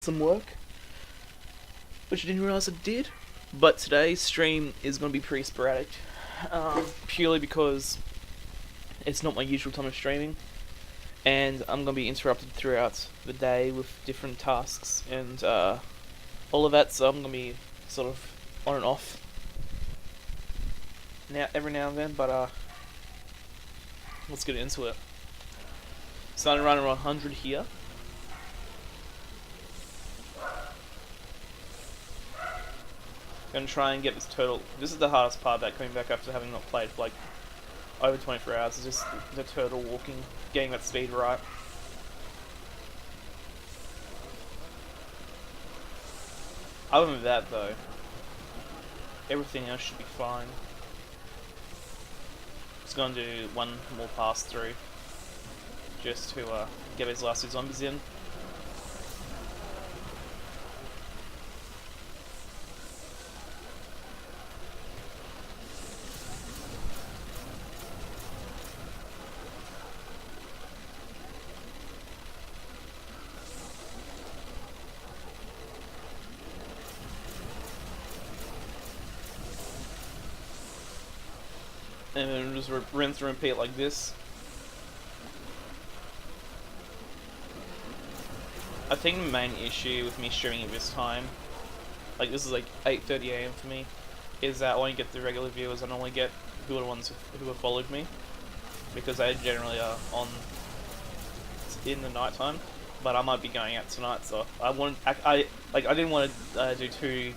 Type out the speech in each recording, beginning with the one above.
some work, which I didn't realize I did. But today's stream is going to be pretty sporadic, purely because it's not my usual time of streaming, and I'm going to be interrupted throughout the day with different tasks and all of that. So I'm going to be sort of on and off now every now and then. But let's get into it. Starting around 100 here. Gonna try and get this turtle. This is the hardest part about coming back after having not played for like over 24 hours. Is just the turtle walking, getting that speed right. Other than that, though, everything else should be fine. Just gonna do one more pass through, just to get these last two zombies in. And then just rinse and repeat like this. I think the main issue with me streaming at this time, like this is like 8:30 AM for me, is that I only get the regular viewers. I normally get who are the ones who have followed me, because they generally are on in the night time. But I might be going out tonight, so I didn't want to do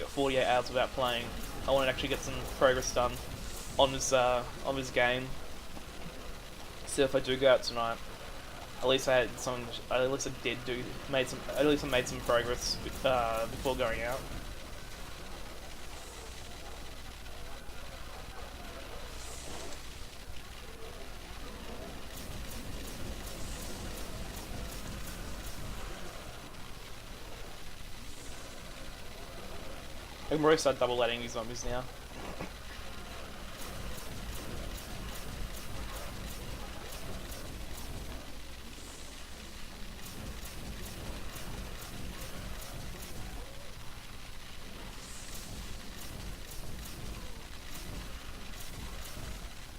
48 hours without playing. I wanted to actually get some progress done on this game. So if I do go out tonight, at least I had some. At least I did do made some. At least I made some progress before going out. I can probably start double letting these zombies now.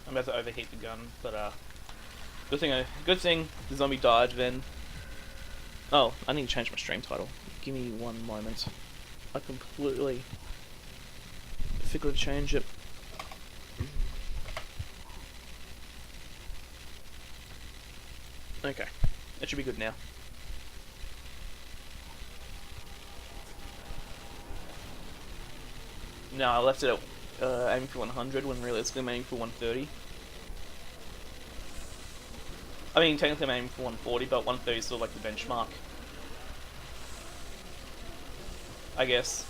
I'm about to overheat the gun, but good thing the zombie died then. Oh, I need to change my stream title. Give me one moment. I completely forgot to change it. Okay, that should be good now. No, I left it at aiming for 100 when realistically I'm aiming for 130. I mean, technically I'm aiming for 140, but 130 is still like the benchmark, I guess.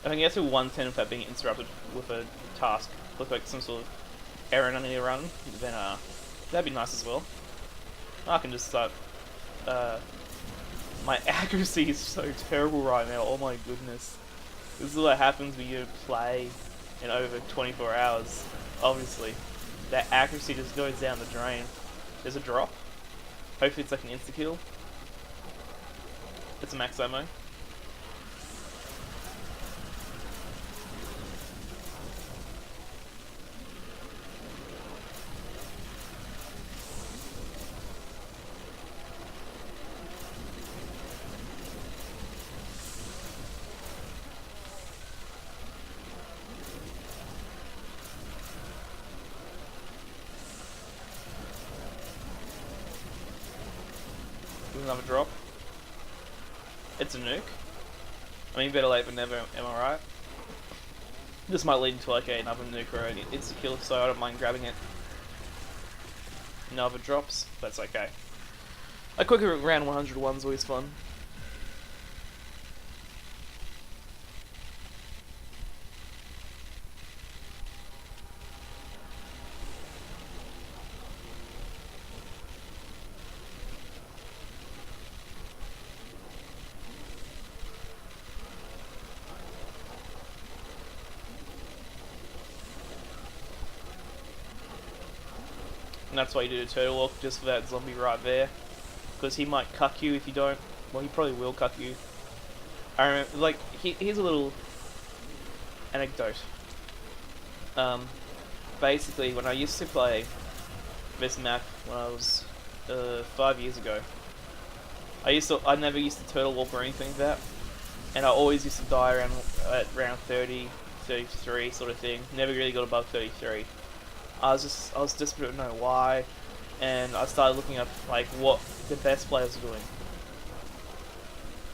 If I can get to 110 without being interrupted with a task, with like some sort of errand I need to run, then that'd be nice as well. I can just start. My accuracy is so terrible right now. Oh my goodness. This is what happens when you play in over 24 hours. Obviously, that accuracy just goes down the drain. There's a drop. Hopefully it's like an insta kill. It's a max ammo. Another drop. It's a nuke. I mean, better late than never, am I right? This might lead into like another nuke or an insta-kill, so I don't mind grabbing it. Another drops, that's okay. A quicker round 101 is always fun. And that's why you do the turtle walk, just for that zombie right there. because he might cuck you if you don't. Well, he probably will cuck you. I remember, like, here's a little anecdote. Um, Basically, when I used to play this map when I was 5 years ago, I never used to turtle walk or anything like that, and I always used to die around at round 30, 33 sort of thing. Never really got above 33. I was desperate to know why, and I started looking up like what the best players were doing.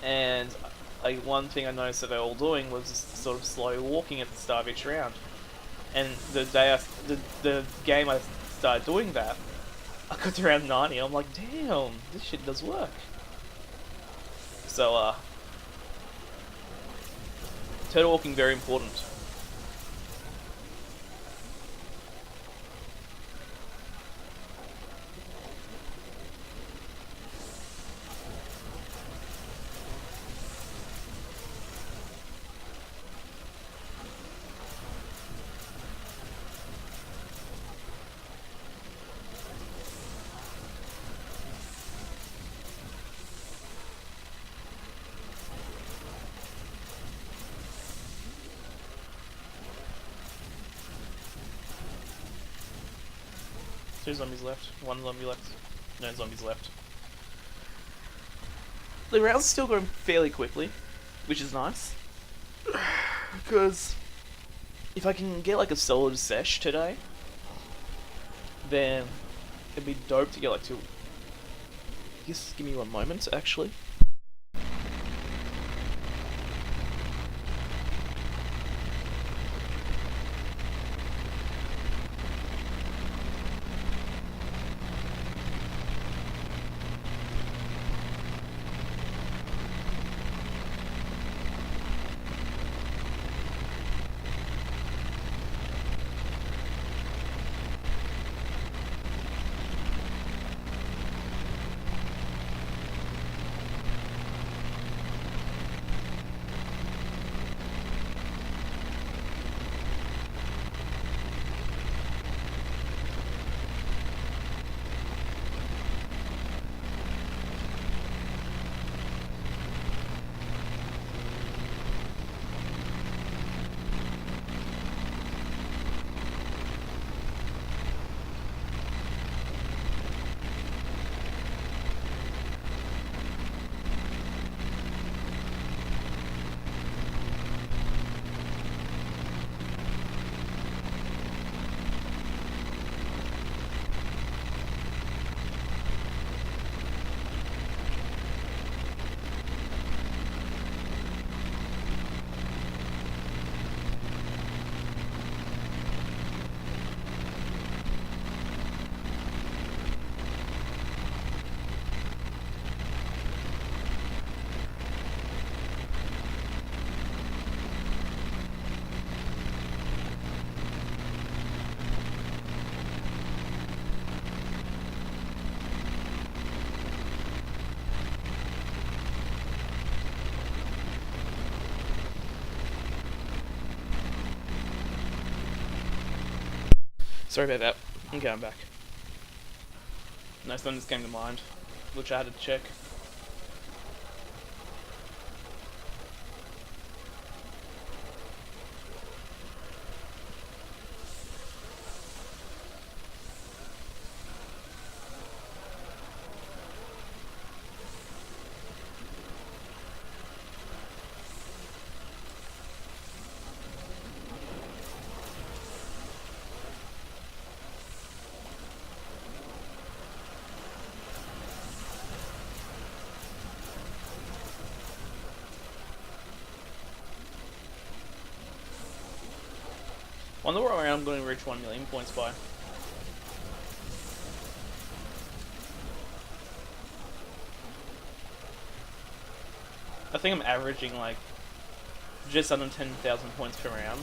And like one thing I noticed that they were all doing was just sort of slow walking at the start of each round. And the game I started doing that, I got to around 90. I'm like, damn, this shit does work. So turtle walking very important. Two zombies left. One zombie left. No zombies left. The round's still going fairly quickly, which is nice. Because if I can get like a solid sesh today, then it'd be dope to get like two. Just give me one moment, actually. Sorry about that. Okay, I'm back. No, something just came to mind, which I had to check. Wonder what round I'm going to reach 1 million points by. I think I'm averaging like just under 10,000 points per round.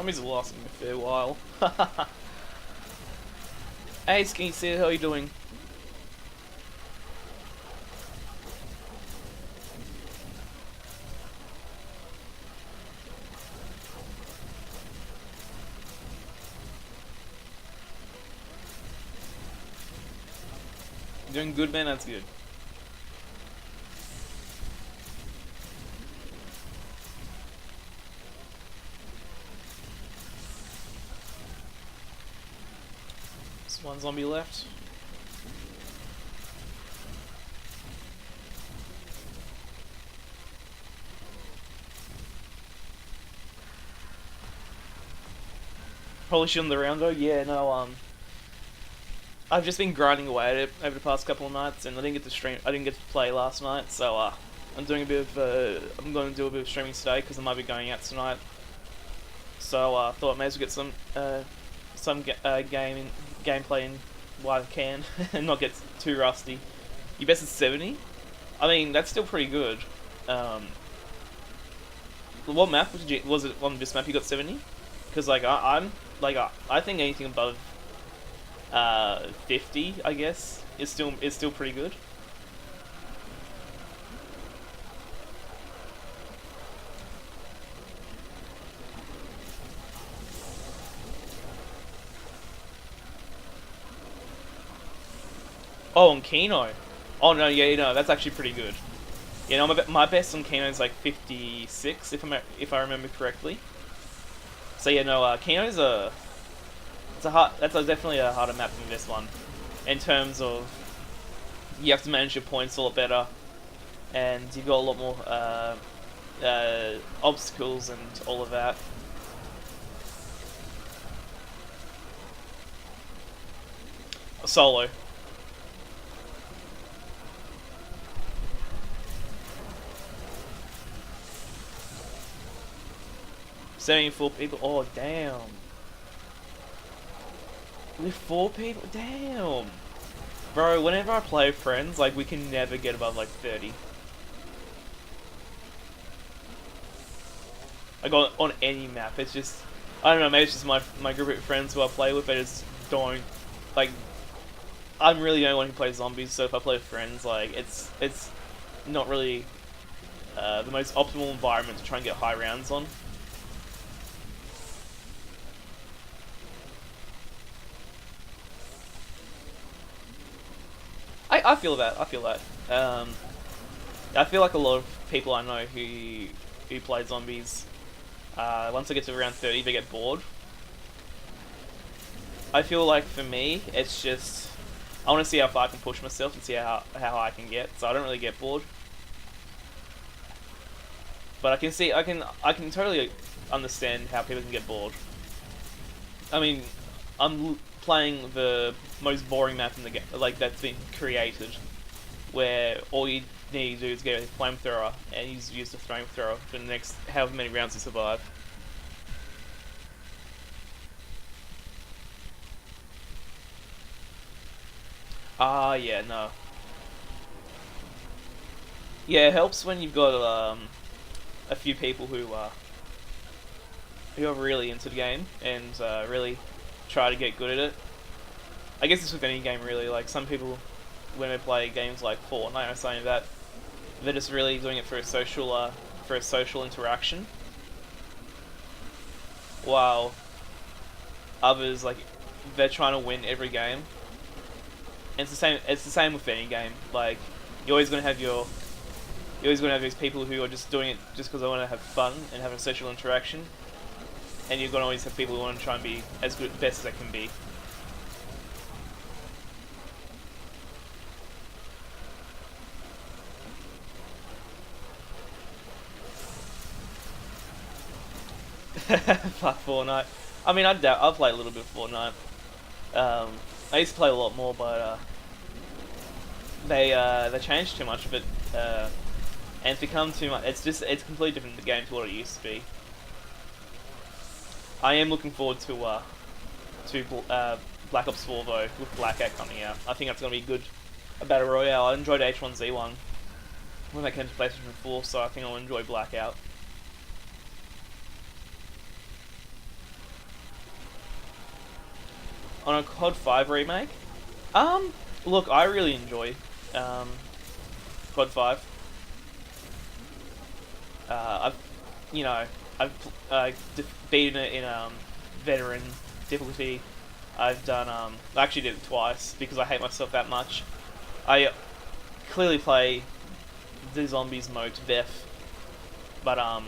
zombies are lasting a fair while. Hey, Skinny Sid, how are you doing? You doing good, man? That's good. There's one zombie left. Probably shouldn't the round though. Yeah, no. I've just been grinding away at it over the past couple of nights, and I didn't get to stream. I didn't get to play last night, so I'm doing a bit of. I'm going to do a bit of streaming today because I might be going out tonight. So I thought I may as well get some gameplay in while I can, and not get too rusty. You best at 70. I mean, that's still pretty good. What map was it on this map? You got 70? Because like I think anything above 50, I guess, is still pretty good. Oh, on Kino. Oh no, yeah, no, that's actually pretty good. You know, my best on Kino is like 56, if I remember correctly. So yeah, no, Kino's definitely a harder map than this one, in terms of you have to manage your points a lot better, and you've got a lot more obstacles and all of that. Solo. $74 people. Oh damn. With 4 people? Damn! Bro, whenever I play with friends, like, we can never get above, like, 30. Like, on any map, it's just... I don't know, maybe it's just my group of friends who I play with, they just don't... Like, I'm really the only one who plays zombies, so if I play with friends, like, it's not really the most optimal environment to try and get high rounds on. I feel that. I feel that. I feel like a lot of people I know who play zombies, once they get to around 30, they get bored. I feel like for me, it's just I want to see how far I can push myself and see how high I can get. So I don't really get bored. But I can totally understand how people can get bored. I mean, I'm playing the most boring map in the game, like that's been created, where all you need to do is get a flamethrower and you just use the flamethrower for the next however many rounds you survive. Ah, yeah, no. Yeah, it helps when you've got a few people who are really into the game and really try to get good at it. I guess it's with any game really. Like some people, when they play games like Fortnite or something, that they're just really doing it for a social interaction. While others, like, they're trying to win every game. And it's the same. It's the same with any game. Like you're always gonna have your you're always gonna have these people who are just doing it just because they want to have fun and have a social interaction. And you're gonna always have people who want to try and be as good, best as they can be. Fuck Fortnite. I mean, I've played a little bit of Fortnite. I used to play a lot more, but they changed too much of it, and it's become too much. It's completely different the game to what it used to be. I am looking forward to Black Ops 4 though, with Blackout coming out. I think that's gonna be good. A battle royale. I enjoyed H1Z1 when that came to PlayStation 4, so I think I'll enjoy Blackout. On a COD 5 remake, look, I really enjoy um, COD 5. I've, you know, I've beaten it in veteran difficulty. I've done I actually did it twice because I hate myself that much. I clearly play the zombies mode to death, but I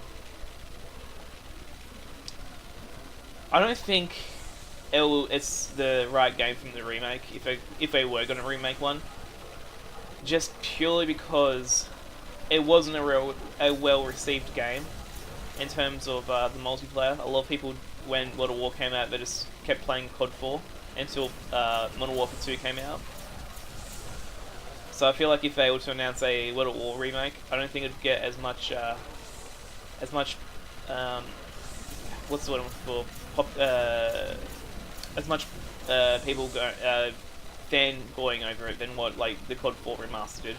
don't think it's the right game from the remake if they were going to remake one, just purely because it wasn't a well received game in terms of the multiplayer. A lot of people, when World of War came out, they just kept playing COD 4 until Modern Warfare 2 came out. So I feel like if they were to announce a World of War remake, I don't think it'd get as much um, what's the word I'm looking for? As much people fan going over it than what like the COD 4 remaster did.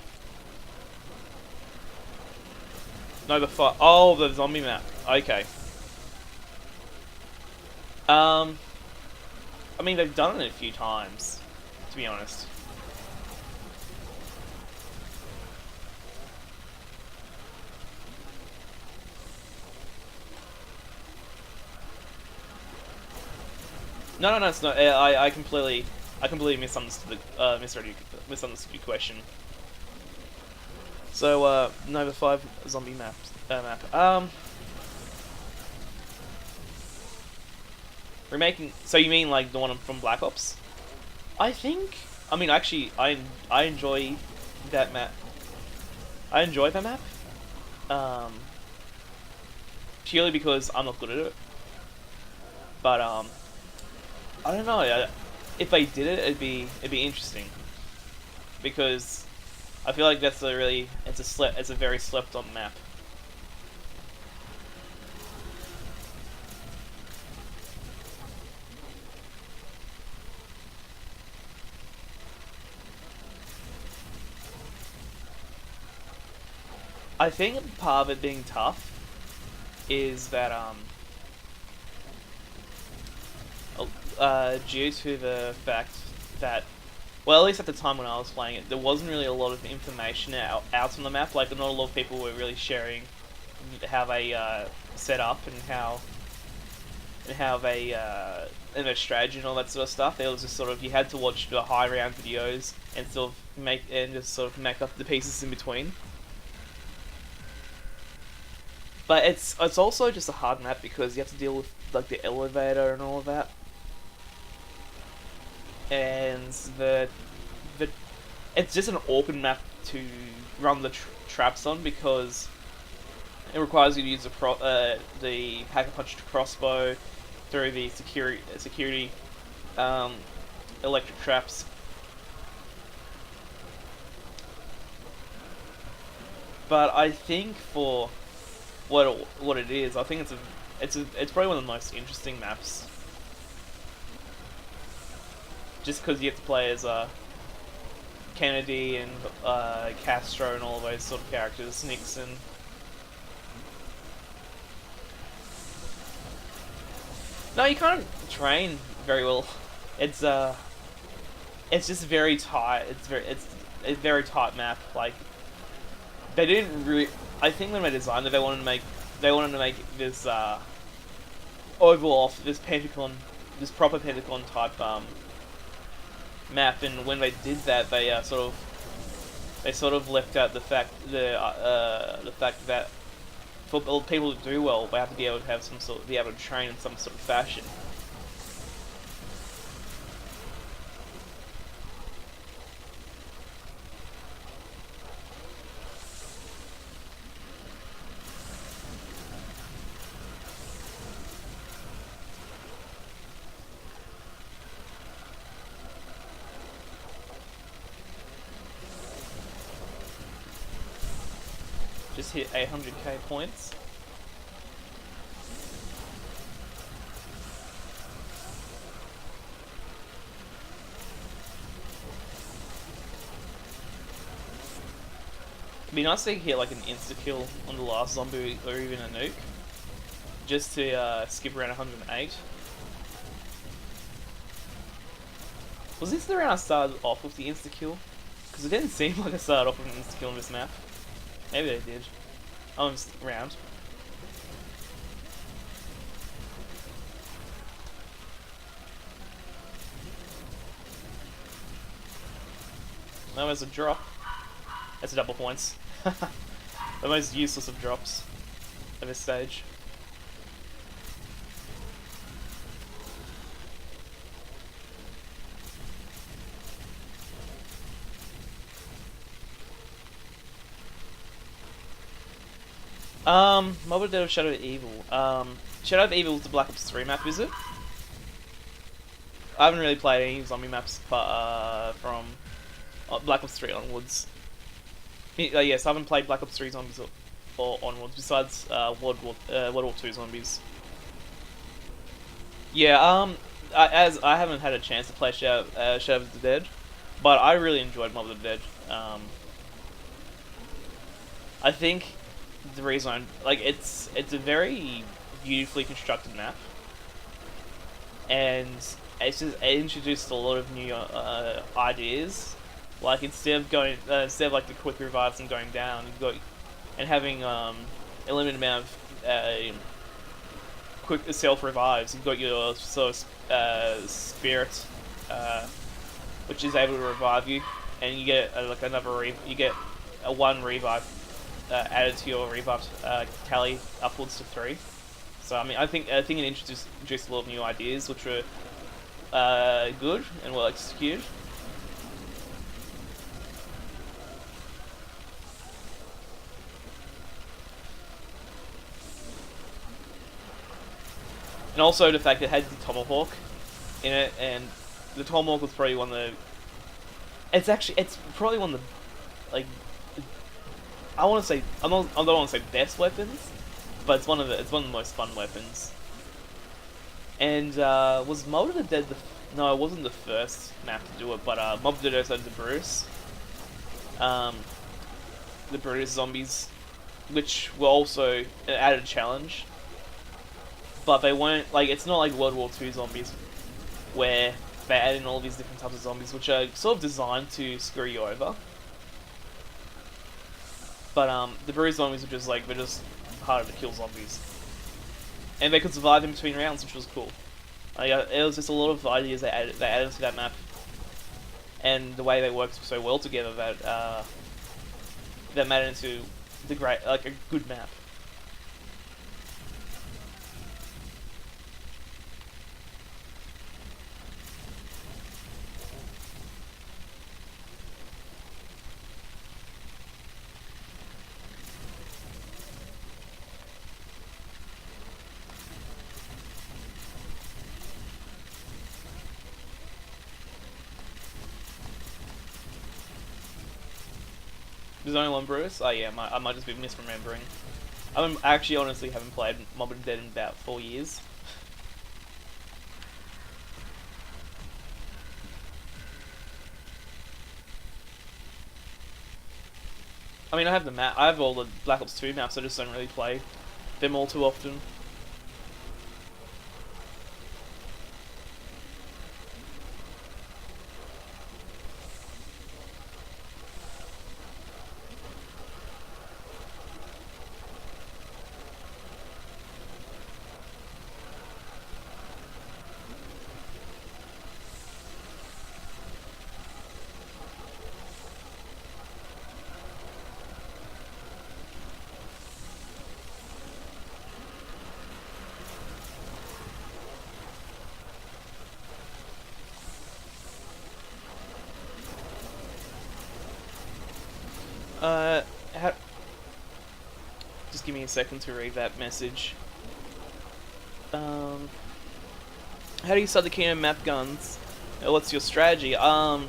No, the zombie map. Okay. I mean they've done it a few times, to be honest. No, it's not. I completely misunderstood misunderstood your question. So, Nova 5 zombie map. Remaking. So you mean like the one from Black Ops? I think. I mean, actually, I enjoy that map. I enjoy that map. Um, Purely because I'm not good at it. But I don't know. If they did it, it'd be interesting. Because I feel like that's it's a very slept on map. I think part of it being tough is that due to the fact that, well, at least at the time when I was playing it, there wasn't really a lot of information out on the map. Like, not a lot of people were really sharing how they set up and how they and their strategy and all that sort of stuff. It was just sort of you had to watch the high round videos and just sort of make up the pieces in between. But it's also just a hard map because you have to deal with like the elevator and all of that, and the it's just an awkward map to run the traps on because it requires you to use the pack-a-punch crossbow through the security electric traps. But I think for what it is, I think it's probably one of the most interesting maps. Just because you get to play as Kennedy and Castro and all those sort of characters, Nixon. No, you can't train very well. It's just very tight. It's a very tight map. Like, they didn't really. I think when they designed it, they wanted to make this oval off this pentagon, this proper pentagon type map, and when they did that, they sort of left out the fact that for people to do well, they have to be able to have be able to train in some sort of fashion. Just hit 800k points. It'd be nice to hit like an insta kill on the last zombie or even a nuke, just to skip around 108. Was this the round I started off with the insta kill? Because it didn't seem like I started off with an insta kill on this map. Maybe I did. Oh, this round. No, there's a drop. That's a double points. The most useless of drops at this stage. Mobile Dead of Shadow of Evil. Shadow of Evil is the Black Ops 3 map, is it? I haven't really played any zombie maps from Black Ops 3 onwards. Yes, I haven't played Black Ops 3 zombies or onwards, besides World War 2 zombies. Yeah, as I haven't had a chance to play Shadow of the Dead, but I really enjoyed Mob of the Dead. I think the reason it's a very beautifully constructed map, and it introduced a lot of new ideas. Like instead of like the quick revives and going down, and having a limited amount of quick self revives, you've got your sort of spirit, which is able to revive you, and you get you get a one revive added to your revive tally upwards to 3. So I mean, I think it introduced a lot of new ideas, which were good and well executed. And also the fact that it had the Tomahawk in it, and the Tomahawk was probably one of the... It's probably one of the, like... I want to say... I don't want to say best weapons, but it's one of the most fun weapons. And, was Mob of the Dead no, it wasn't the first map to do it, but, Mob of the Dead had the Brutus. The Brutus zombies, which were also an added challenge. But they weren't, like, it's not like World War 2 zombies, where they add in all these different types of zombies, which are sort of designed to screw you over. But, the Bruise zombies were just, like, they're just harder to kill zombies. And they could survive in between rounds, which was cool. Like, it was just a lot of ideas they added to that map. And the way they worked so well together that, that made it into a good map. There's only one Bruce? Oh yeah, I might just be misremembering. I actually honestly haven't played Mob of the Dead in about 4 years. I mean, I have the map. I have all the Black Ops 2 maps. I just don't really play them all too often. Just give me a second to read that message. How do you start the Kingdom map guns? What's your strategy? I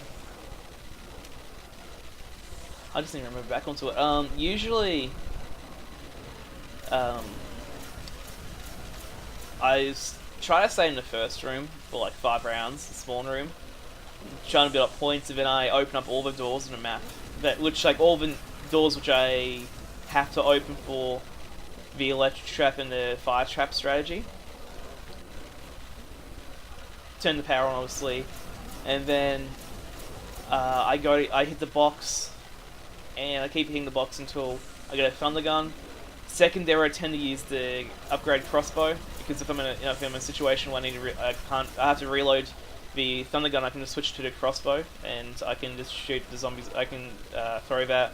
just need to remember back onto it. Usually, I try to stay in the first room for like 5 rounds, the spawn room, trying to build up points, and then I open up all the doors in the map. All the doors which I have to open for the electric trap and the fire trap strategy. Turn the power on, obviously, and then I hit the box, and I keep hitting the box until I get a thunder gun. Secondary, I tend to use the upgrade crossbow because if I'm in a situation where I have to reload the thunder gun, I can just switch to the crossbow and I can just shoot the zombies. I can throw that,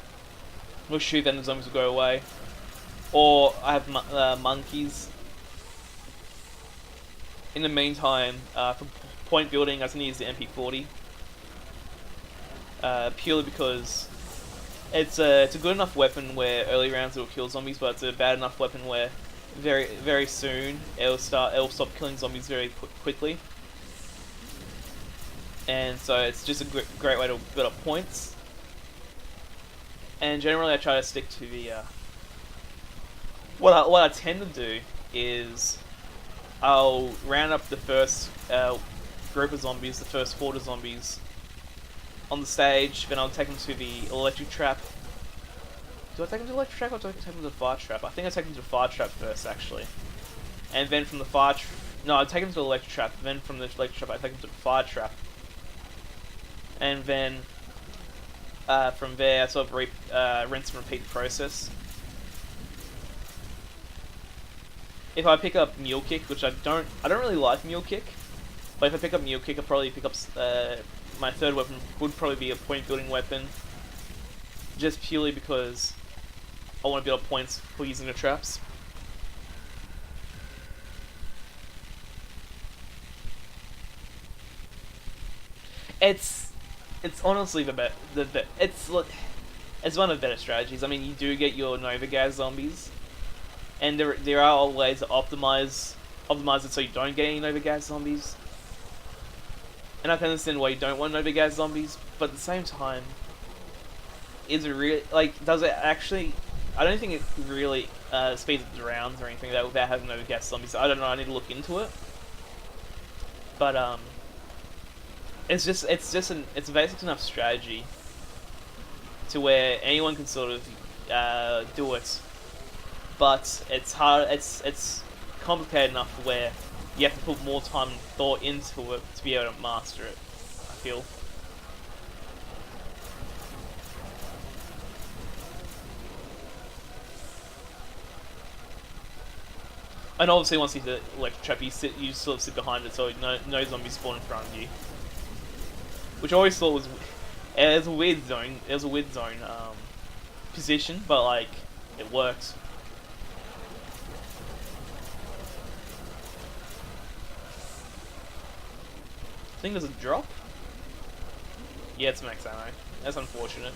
we'll shoot, then the zombies will go away. Or I have monkeys. In the meantime, for point building, I tend to use the MP40. Purely because it's a good enough weapon where early rounds it will kill zombies, but it's a bad enough weapon where very soon it'll stop killing zombies very quickly. And so it's just a great way to build up points. And generally, I try to stick to the what I tend to do is I'll round up the first group of zombies, the first horde of zombies on the stage, then I'll take them to the electric trap. Do I take them to the electric trap or do I take them to the fire trap? I think I take them to the fire trap first, actually. And then from the fire no, I take them to the electric trap, then from the electric trap I take them to the fire trap. And then from there I sort of rinse and repeat the process. If I pick up Mule Kick, which I don't really like Mule Kick, but if I pick up Mule Kick, I'll probably pick up my third weapon would probably be a point building weapon, just purely because I want to build up points for using the traps. It's honestly it's one of the better strategies. I mean, you do get your Nova Gas zombies, and there are ways to optimize it so you don't get any Nova Gas zombies. And I can understand why you don't want Nova Gas zombies, but at the same time, is it really, does it actually, I don't think it really speeds up the rounds or anything like that without having Nova Gas zombies. I don't know, I need to look into it. But, it's a basic enough strategy to where anyone can sort of do it. But it's hard, it's complicated enough where you have to put more time and thought into it to be able to master it, I feel. And obviously once you hit the electric trap, you sort of sit behind it so no zombies spawn in front of you. Which I always thought was, it was a weird zone, position, but it works. I think there's a drop? Yeah, it's max ammo. That's unfortunate.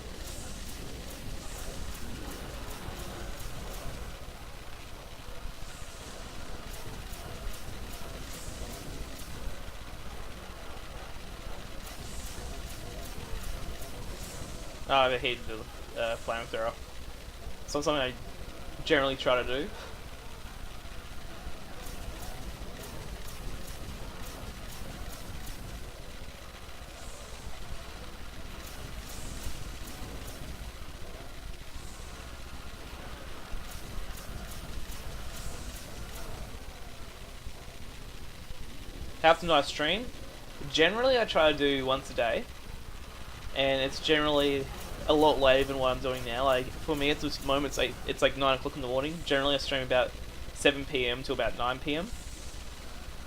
Oh, I hated the flamethrower. So something I generally try to do. How often do I stream? Generally, I try to do once a day, and it's generally a lot later than what I'm doing now. Like for me, it's this moment. It's like 9 o'clock in the morning. Generally, I stream about 7 p.m. to about 9 p.m.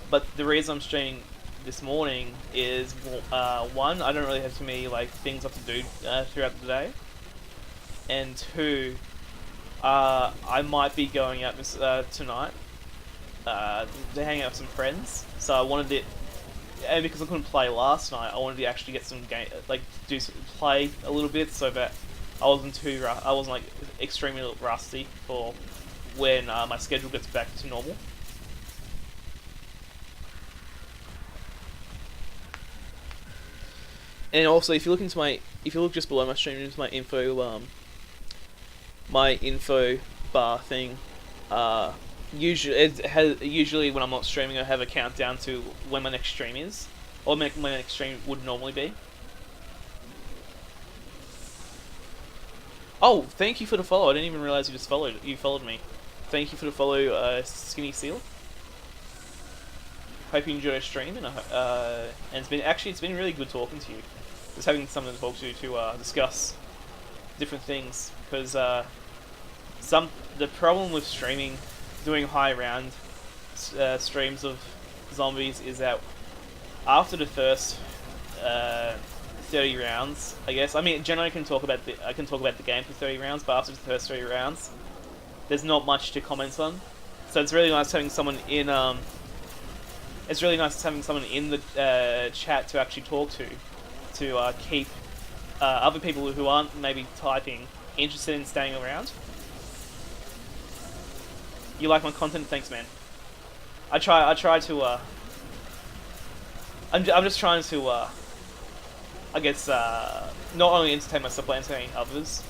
But the reason I'm streaming this morning is one, I don't really have too many things I have to do throughout the day, and two, I might be going out tonight to hang out with some friends. So I wanted it, and because I couldn't play last night, I wanted to actually get some game, play a little bit, so that I wasn't extremely rusty for when my schedule gets back to normal. And also, if you look just below my stream, into my info bar thing, usually when I'm not streaming, I have a countdown to when my next stream is, or when my next stream would normally be. Oh, thank you for the follow. I didn't even realize you followed me. Thank you for the follow, Skinny Seal. hope you enjoy your stream, and it's been really good talking to you. Just having someone to talk to discuss different things, because the problem with streaming, doing high round streams of zombies is that after the first 30 rounds, I guess. I mean, generally I can talk about the game for 30 rounds, but after the first 30 rounds, there's not much to comment on. So it's really nice having someone in the chat to actually talk to keep other people who aren't maybe typing interested in staying around. You like my content? Thanks, man. I try to I'm just trying to I guess not only entertain myself but entertain others.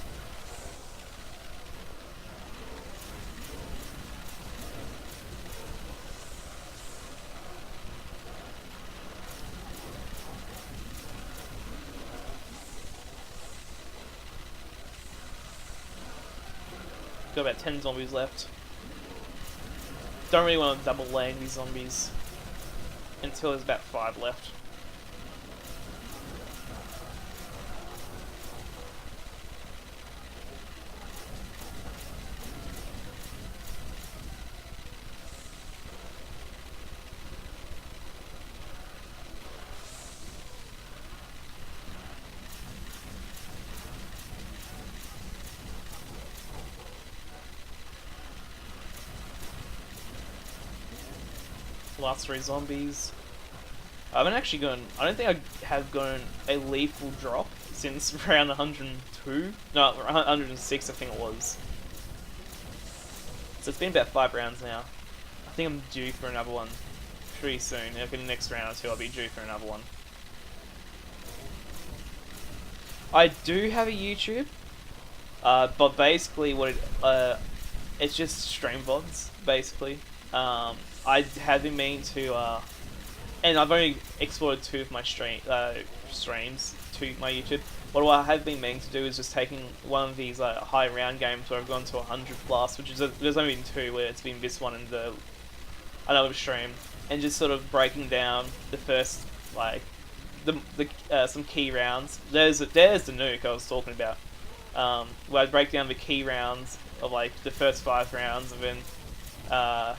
Got about 10 zombies left. Don't really want to double lane these zombies until there's about 5 left. Last 3 zombies. I don't think I have gone a lethal drop since round 102. No, 106 I think it was. So it's been about 5 rounds now. I think I'm due for another one pretty soon. If in the next round or 2 I'll be due for another one. I do have a YouTube, but basically it's just stream VODs, basically. I have been meaning to, and I've only explored 2 of my streams to my YouTube. What I have been meaning to do is just taking one of these high round games where I've gone to 100 plus, which is there's only been 2 where it's been this one and another stream, and just sort of breaking down the first some key rounds. There's the nuke I was talking about, where I break down the key rounds of like the first 5 rounds, and then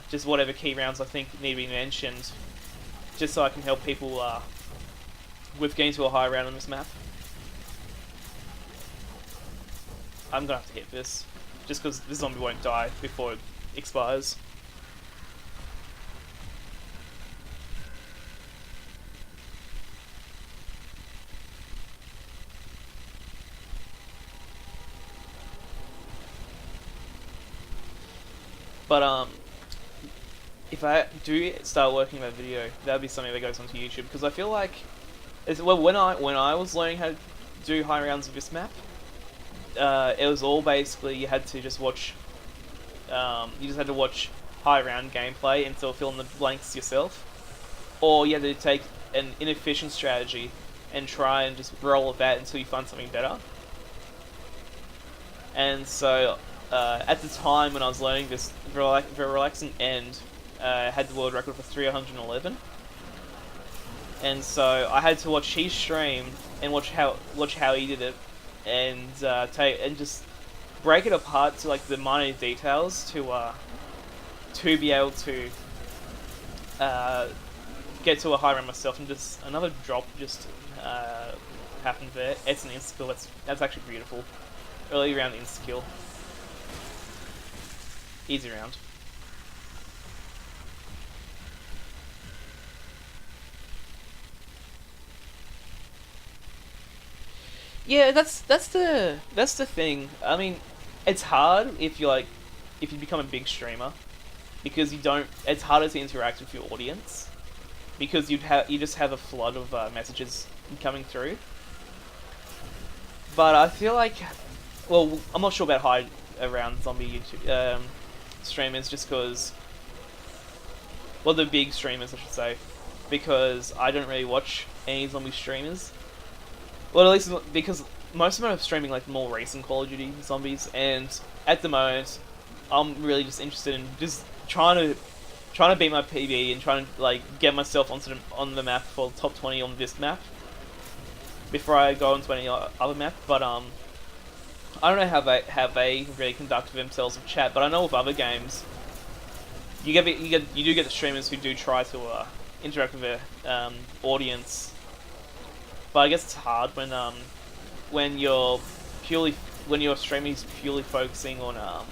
just whatever key rounds I think need to be mentioned, just so I can help people with getting to a high round on this map. I'm gonna have to hit this, just because the zombie won't die before it expires. But if I do start working on that video, that'd be something that goes onto YouTube, because I feel like when I was learning how to do high rounds of this map, it was all basically you had to just watch. You just had to watch high round gameplay and fill in the blanks yourself, or you had to take an inefficient strategy and try and just roll with that until you find something better. And so at the time when I was learning this, the relaxing end had the world record for 311, and so I had to watch his stream and watch how he did it, and just break it apart to like the minor details to be able to get to a high round myself. And just another drop just happened there. It's an insta kill. That's actually beautiful. Early round insta kill. Easy round. Yeah, that's the thing. I mean, it's hard if you become a big streamer, because it's harder to interact with your audience, because you just have a flood of messages coming through. But I feel like, well, I'm not sure about high around zombie YouTube streamers, just because, well, the big streamers I should say, because I don't really watch any zombie streamers. Well, at least because most of them are streaming like more recent Call of Duty zombies, and at the moment, I'm really just interested in just trying to trying to beat my PB and trying to like get myself on the map for top 20 on this map before I go on to any other map. But I don't know how they really conduct themselves with chat. But I know with other games, you do get the streamers who do try to interact with their audience. But I guess it's hard when you're purely when your streaming is purely focusing on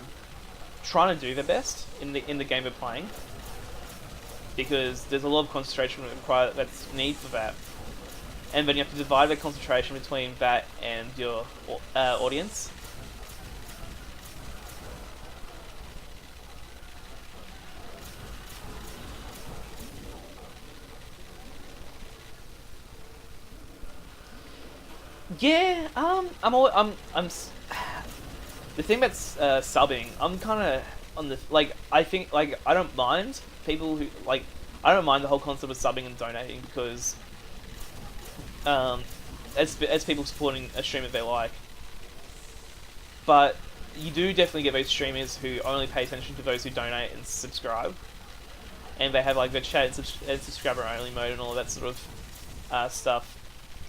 trying to do their best in the game they're playing, because there's a lot of concentration that's need for that, and then you have to divide that concentration between that and your audience. Yeah, the thing about subbing, I'm kind of on the like. I think like I don't mind people who like. I don't mind the whole concept of subbing and donating because, as people supporting a streamer they like. But you do definitely get those streamers who only pay attention to those who donate and subscribe, and they have like their chat and subscriber only mode and all of that sort of stuff.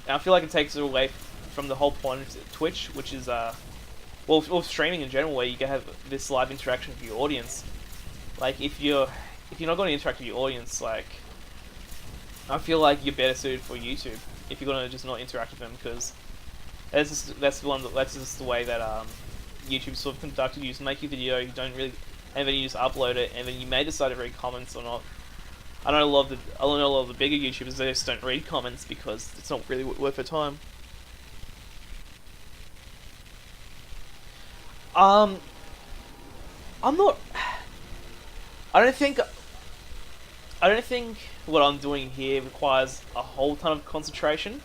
And I feel like it takes it away from the whole point of Twitch, which is well, streaming in general, where you can have this live interaction with your audience. Like if you're not going to interact with your audience, like I feel like you're better suited for YouTube if you're going to just not interact with them, because that's just the way that YouTube sort of conducted. You just make your video, you don't really, and then you just upload it, and then you may decide to read comments or not. I know a lot of the bigger YouTubers, they just don't read comments because it's not really worth their time. I'm not. I don't think what I'm doing here requires a whole ton of concentration.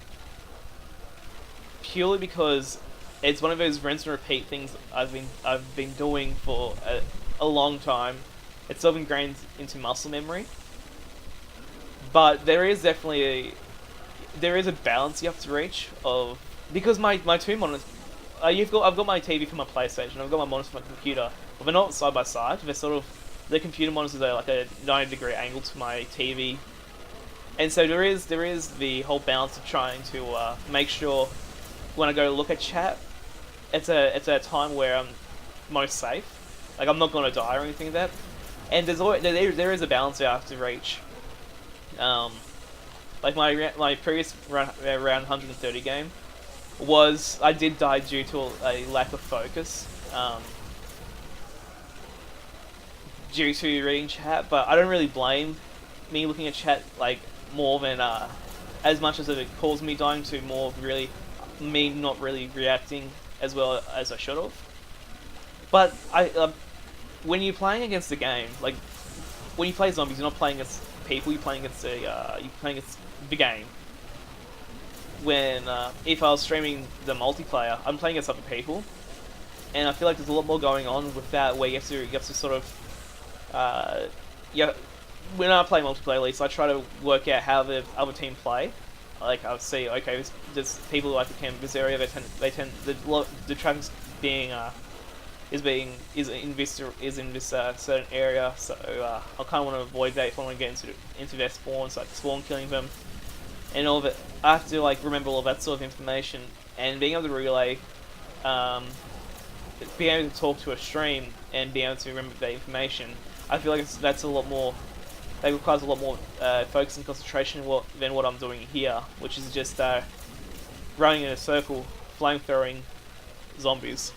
Purely because it's one of those rinse and repeat things I've been doing for a long time. It's sort of ingrained into muscle memory. But there is definitely a balance you have to reach of, because my two monitors. I've got my TV for my PlayStation. I've got my monitor for my computer, but they're not side by side. They're sort of, the computer monitors are like a 90-degree angle to my TV, and so there is the whole balance of trying to make sure when I go to look at chat, it's a time where I'm most safe. Like I'm not going to die or anything like that. And there is a balance I have to reach. Like my previous round 130 game. I did die due to a lack of focus, due to reading chat, but I don't really blame me looking at chat like more than as much as it caused me dying, to more really me not really reacting as well as I should have. But when you're playing against the game, like when you play zombies, you're not playing against people. You're playing against the game. When if I was streaming the multiplayer, I'm playing against other people, and I feel like there's a lot more going on with that, where you have to sort of when I play multiplayer, at least I try to work out how the other team play. Like I'll see, okay, there's people who like to camp in this area. The traffic's being is in this certain area, so I kind of want to avoid that if I want to get into their spawns, like spawn killing them. And all of it, I have to like remember all that sort of information, and being able to relay, being able to talk to a stream and being able to remember that information. I feel like that's a lot more. That requires a lot more focus and concentration than what I'm doing here, which is just running in a circle, flamethrowing zombies.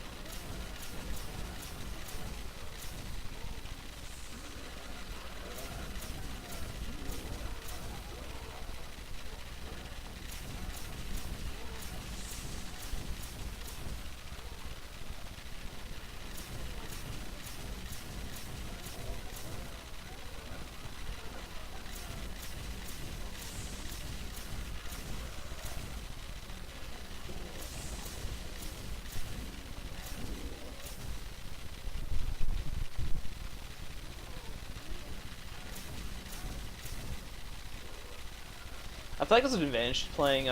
I feel like there's an advantage to playing,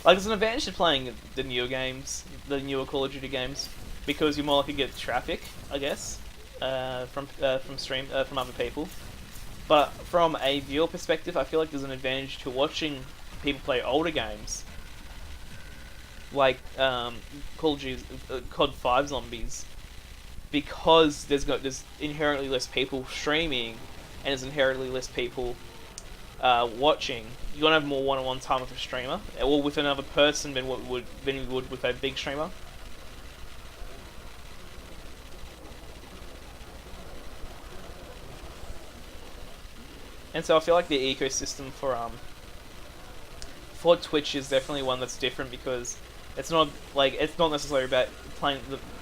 there's an advantage to playing the newer games, the newer Call of Duty games, because you're more likely to get traffic, I guess, from other people. But from a viewer perspective, I feel like there's an advantage to watching people play older games, like Call of Duty, COD 5 Zombies, because there's inherently less people streaming, and there's inherently less people watching. You're gonna have more one-on-one time with a streamer, or with another person than you would with a big streamer. And so I feel like the ecosystem for Twitch is definitely one that's different, because it's not necessarily about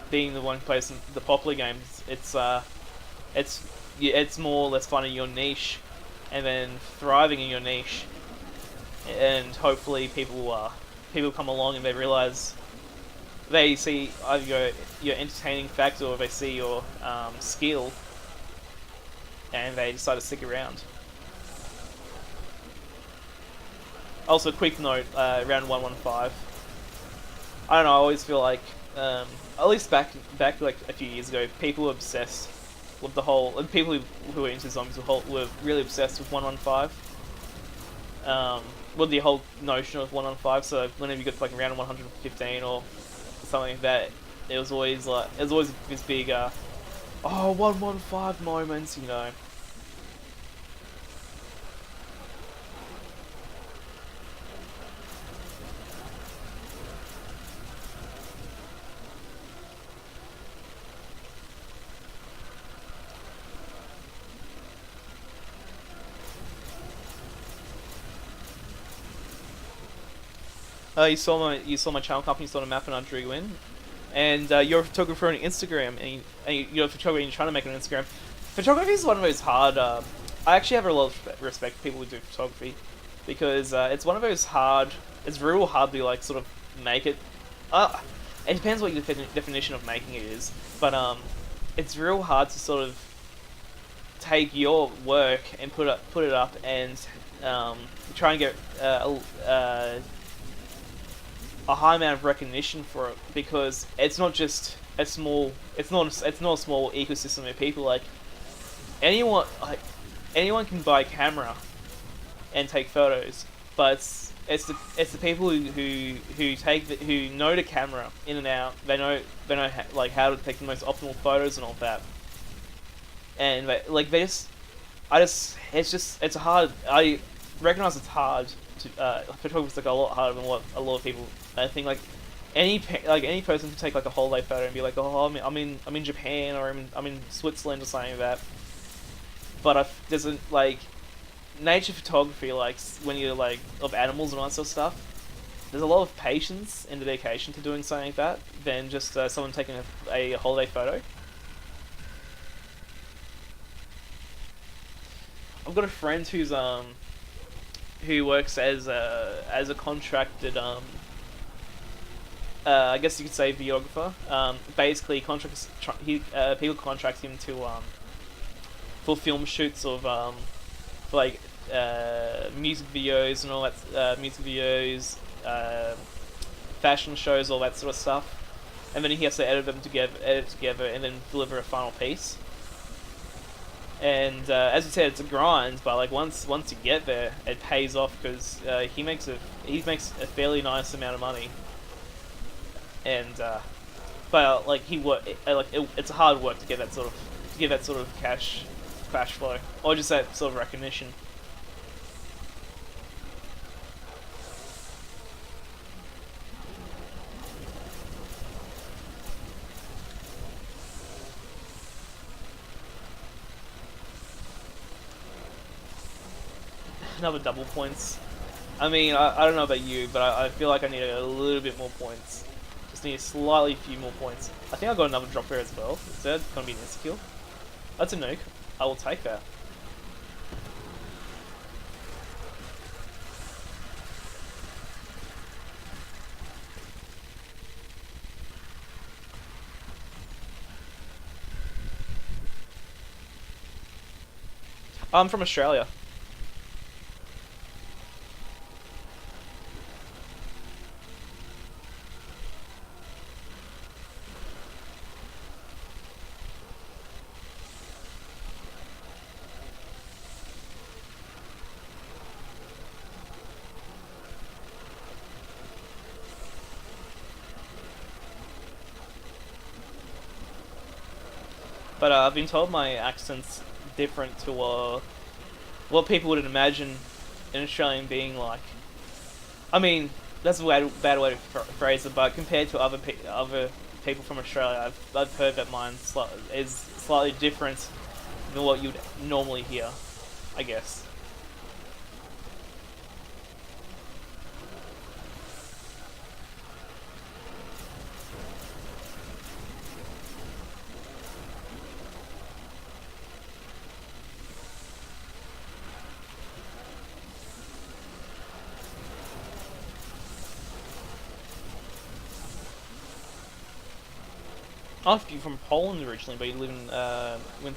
being the one who plays the popular games. It's yeah, it's more or less finding your niche, and then thriving in your niche, and hopefully people come along and they realize, they see either your entertaining factor, or they see your skill, and they decide to stick around. Also, quick note, round 115. I don't know. I always feel like, at least back like a few years ago, people were obsessed with the whole, and people who were into zombies were really obsessed with 115. With the whole notion of 115. So whenever you got to like round 115 or something like that, it was always this big 115 moments, you know. You saw my channel company, you saw the map, and I drew you in. And you're a photographer on Instagram, you're a photographer and you're trying to make it on Instagram. Photography is one of those hard. I actually have a lot of respect for people who do photography, because it's one of those hard. It's real hard to like sort of make it. It depends what your definition of making it is, but it's real hard to sort of take your work and put it up, and try and get a high amount of recognition for it, because it's not just a small it's not a small ecosystem of people. Like anyone like anyone can buy a camera and take photos, but it's the people who know the camera in and out. They know how to take the most optimal photos and all that. And they just I just it's hard. I recognize it's hard to photography's like a lot harder than what a lot of people. I think like any person can take like a holiday photo and be like, oh, I'm in Japan, or I'm in Switzerland or something like that. But there's like nature photography, like when you're like of animals and all that sort of stuff. There's a lot of patience and dedication to doing something like that than just someone taking a holiday photo. I've got a friend who works as a contracted I guess you could say videographer. Basically, people contract him to for film shoots of like music videos and all that, music videos, fashion shows, all that sort of stuff, and then he has to edit together, and then deliver a final piece. And as you said, it's a grind, but like once you get there, it pays off, because he makes a fairly nice amount of money. And but like it's hard work to get that sort of cash flow, or just that sort of recognition. Another double points. I mean, I don't know about you, but I feel like I need a little bit more points. Just need a slightly few more points. I think I got another drop here as well. Is that gonna be an insta-kill? That's a nuke. I will take that. I'm from Australia. But I've been told my accent's different to what people would imagine an Australian being like. I mean, that's a bad way to phrase it, but compared to other people from Australia, I've heard that mine is slightly different than what you'd normally hear, I guess. Oh, you're from Poland originally, but you live in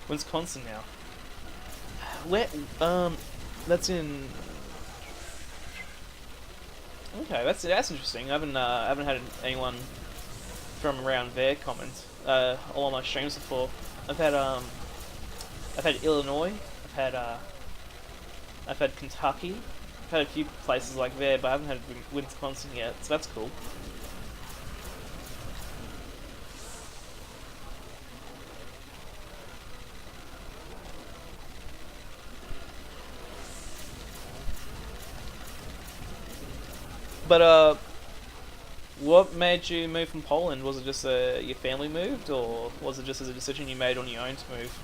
Wisconsin now. Where? That's in. Okay, that's interesting. I haven't had anyone from around there comment all on my streams before. I've had I've had Illinois. I've had I've had Kentucky. I've had a few places like there, but I haven't had Wisconsin yet. So that's cool. But what made you move from Poland? Was it just your family moved, or was it just as a decision you made on your own to move?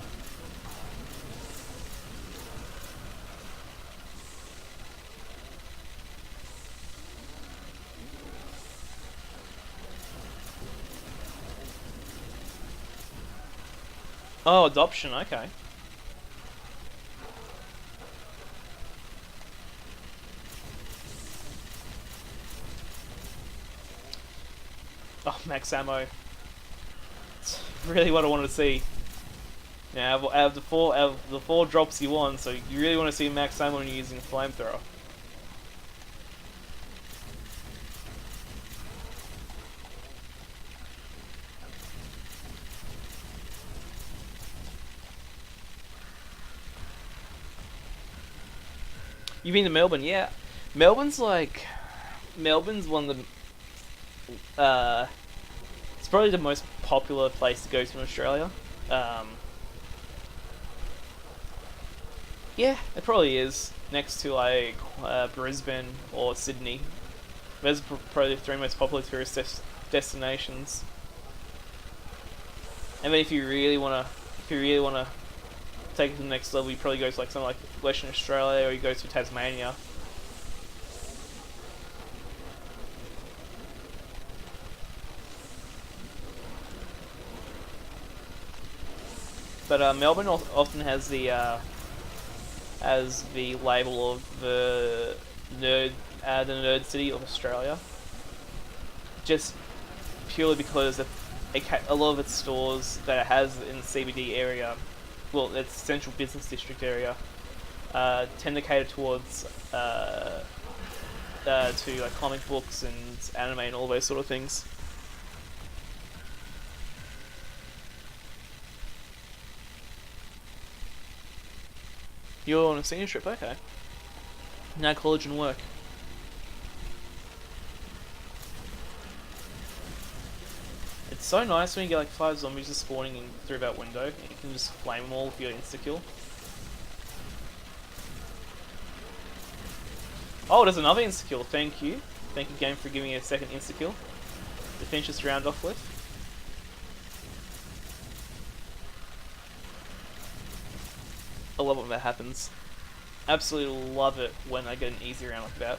Oh, adoption. Okay. Oh, max ammo. It's really what I wanted to see. Now, out of the four drops you want, so you really want to see max ammo when you're using a flamethrower. You've been to Melbourne, yeah. Melbourne's like, Melbourne's one of the, it's probably the most popular place to go to in Australia. Um, yeah, it probably is. Next to like Brisbane or Sydney. Those are probably the three most popular tourist destinations. And then if you really wanna take it to the next level, you probably go to like something like Western Australia, or you go to Tasmania. But Melbourne often has the label of the nerd city of Australia, just purely because a lot of its stores that it has in the CBD area, well, its central business district area, tend to cater towards to like comic books and anime and all those sort of things. You're on a senior trip, okay. Now college and work. It's so nice when you get like 5 zombies just spawning in through that window, and you can just flame them all with your insta-kill. Oh, there's another insta-kill, thank you. Thank you, game, for giving me a second insta-kill to finish this round off with. I love it when that happens. Absolutely love it when I get an easy round like that.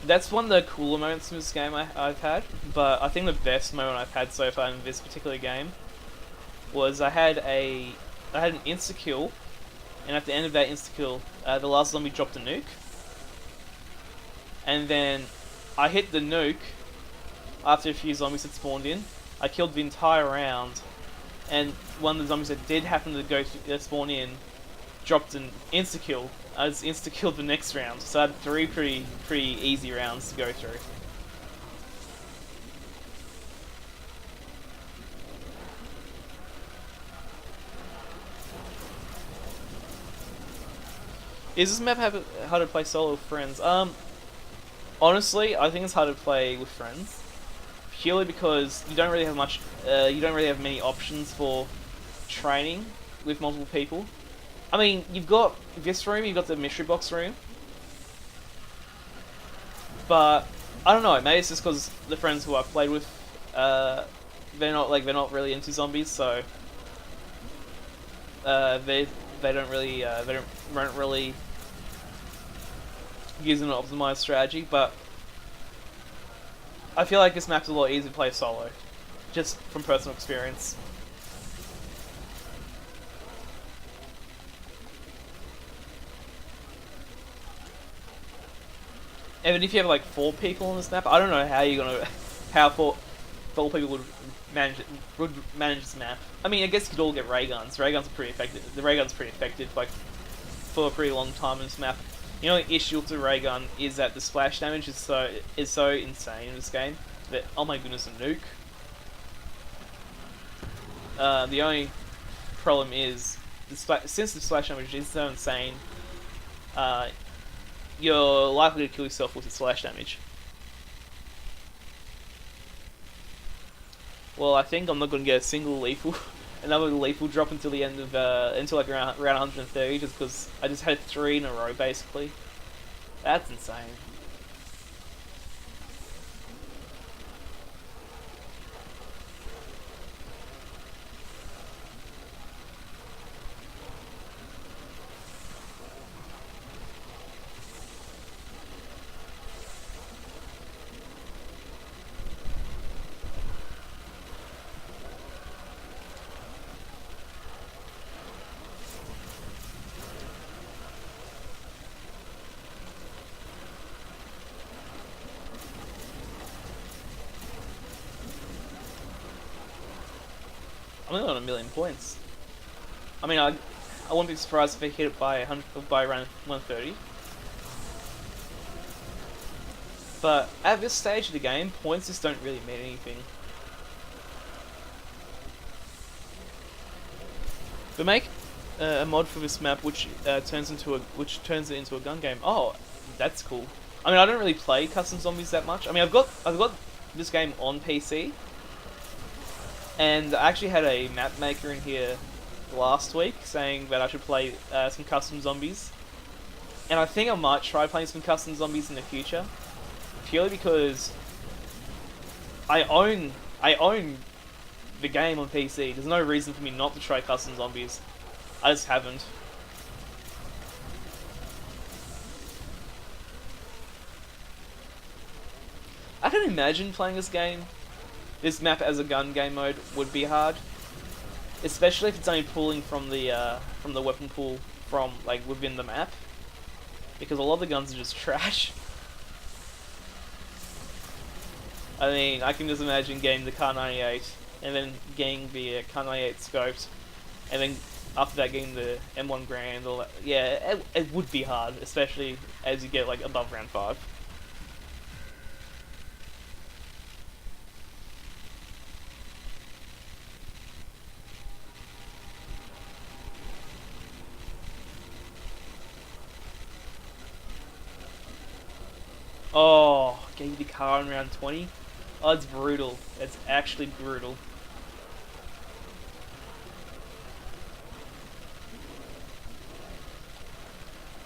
That's one of the cooler moments in this game I've had, but I think the best moment I've had so far in this particular game was I had an insta kill, and at the end of that insta kill, the last zombie dropped a nuke, and then I hit the nuke after a few zombies had spawned in. I killed the entire round, and one of the zombies that did happen to spawn in dropped an insta kill. I just insta killed the next round, so I had three pretty easy rounds to go through. Is this map hard to play solo with friends? Honestly, I think it's hard to play with friends. Purely because you don't really have much, you don't really have many options for training with multiple people. I mean, you've got this room, you've got the mystery box room, but I don't know. Maybe it's just because the friends who I've played with, they're not really into zombies, so they don't really use an optimized strategy. But I feel like this map's a lot easier to play solo, just from personal experience. Even if you have like 4 people on this map, I don't know how you're gonna how four people would manage this map. I mean, I guess you could all get ray guns. Ray guns are pretty effective. The ray gun's pretty effective, like for a pretty long time in this map. You know, the issue with the ray gun is that the splash damage is so insane in this game that, oh my goodness, a nuke. The only problem is since the splash damage is so insane, you're likely to kill yourself with the splash damage. Well, I think I'm not going to get a single lethal, another lethal drop until the end of until like around 130, just because I just had 3 in a row basically. That's insane. I'm only on 1,000,000 points. I mean, I wouldn't be surprised if I hit it by around 130. But at this stage of the game, points just don't really mean anything. But make a mod for this map which turns it into a gun game. Oh, that's cool. I mean, I don't really play custom zombies that much. I mean, I've got this game on PC. And I actually had a map maker in here last week saying that I should play some custom zombies. And I think I might try playing some custom zombies in the future. Purely because I own the game on PC. There's no reason for me not to try custom zombies. I just haven't. I can imagine playing this map as a gun game mode would be hard, especially if it's only pulling from the weapon pool from like within the map, because a lot of the guns are just trash. I mean, I can just imagine getting the Kar98 and then getting the Kar98 scoped, and then after that getting the M1 Grand. Or yeah, it would be hard, especially as you get like above round 5. Oh, gave the car in round 20? Oh, it's brutal. It's actually brutal.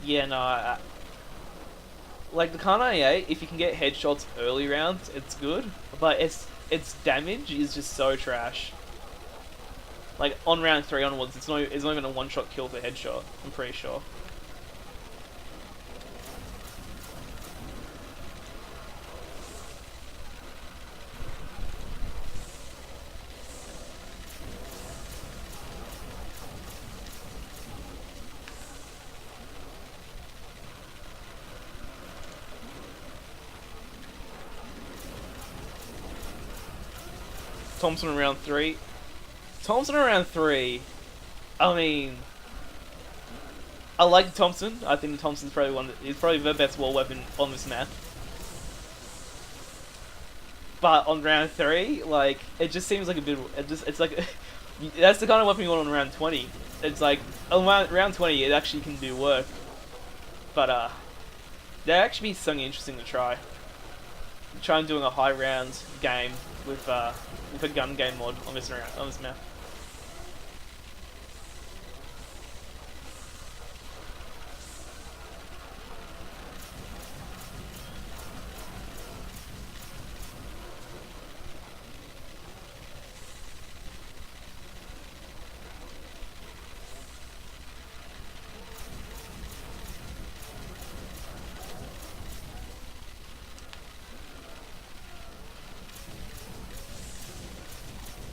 Yeah, no, like the Kar 98, if you can get headshots early rounds, it's good. But its damage is just so trash. Like on round 3 onwards, it's not even a one-shot kill for headshot. I'm pretty sure. Thompson around 3. Thompson around 3. I mean, I like Thompson. I think the Thompson's probably the best wall weapon on this map. But on round 3, like, it just seems like a bit. It's like that's the kind of weapon you want on round 20. It's like on round 20, it actually can do work. But that'd actually be something interesting to try. Try and doing a high round game with a gun game mod on this map.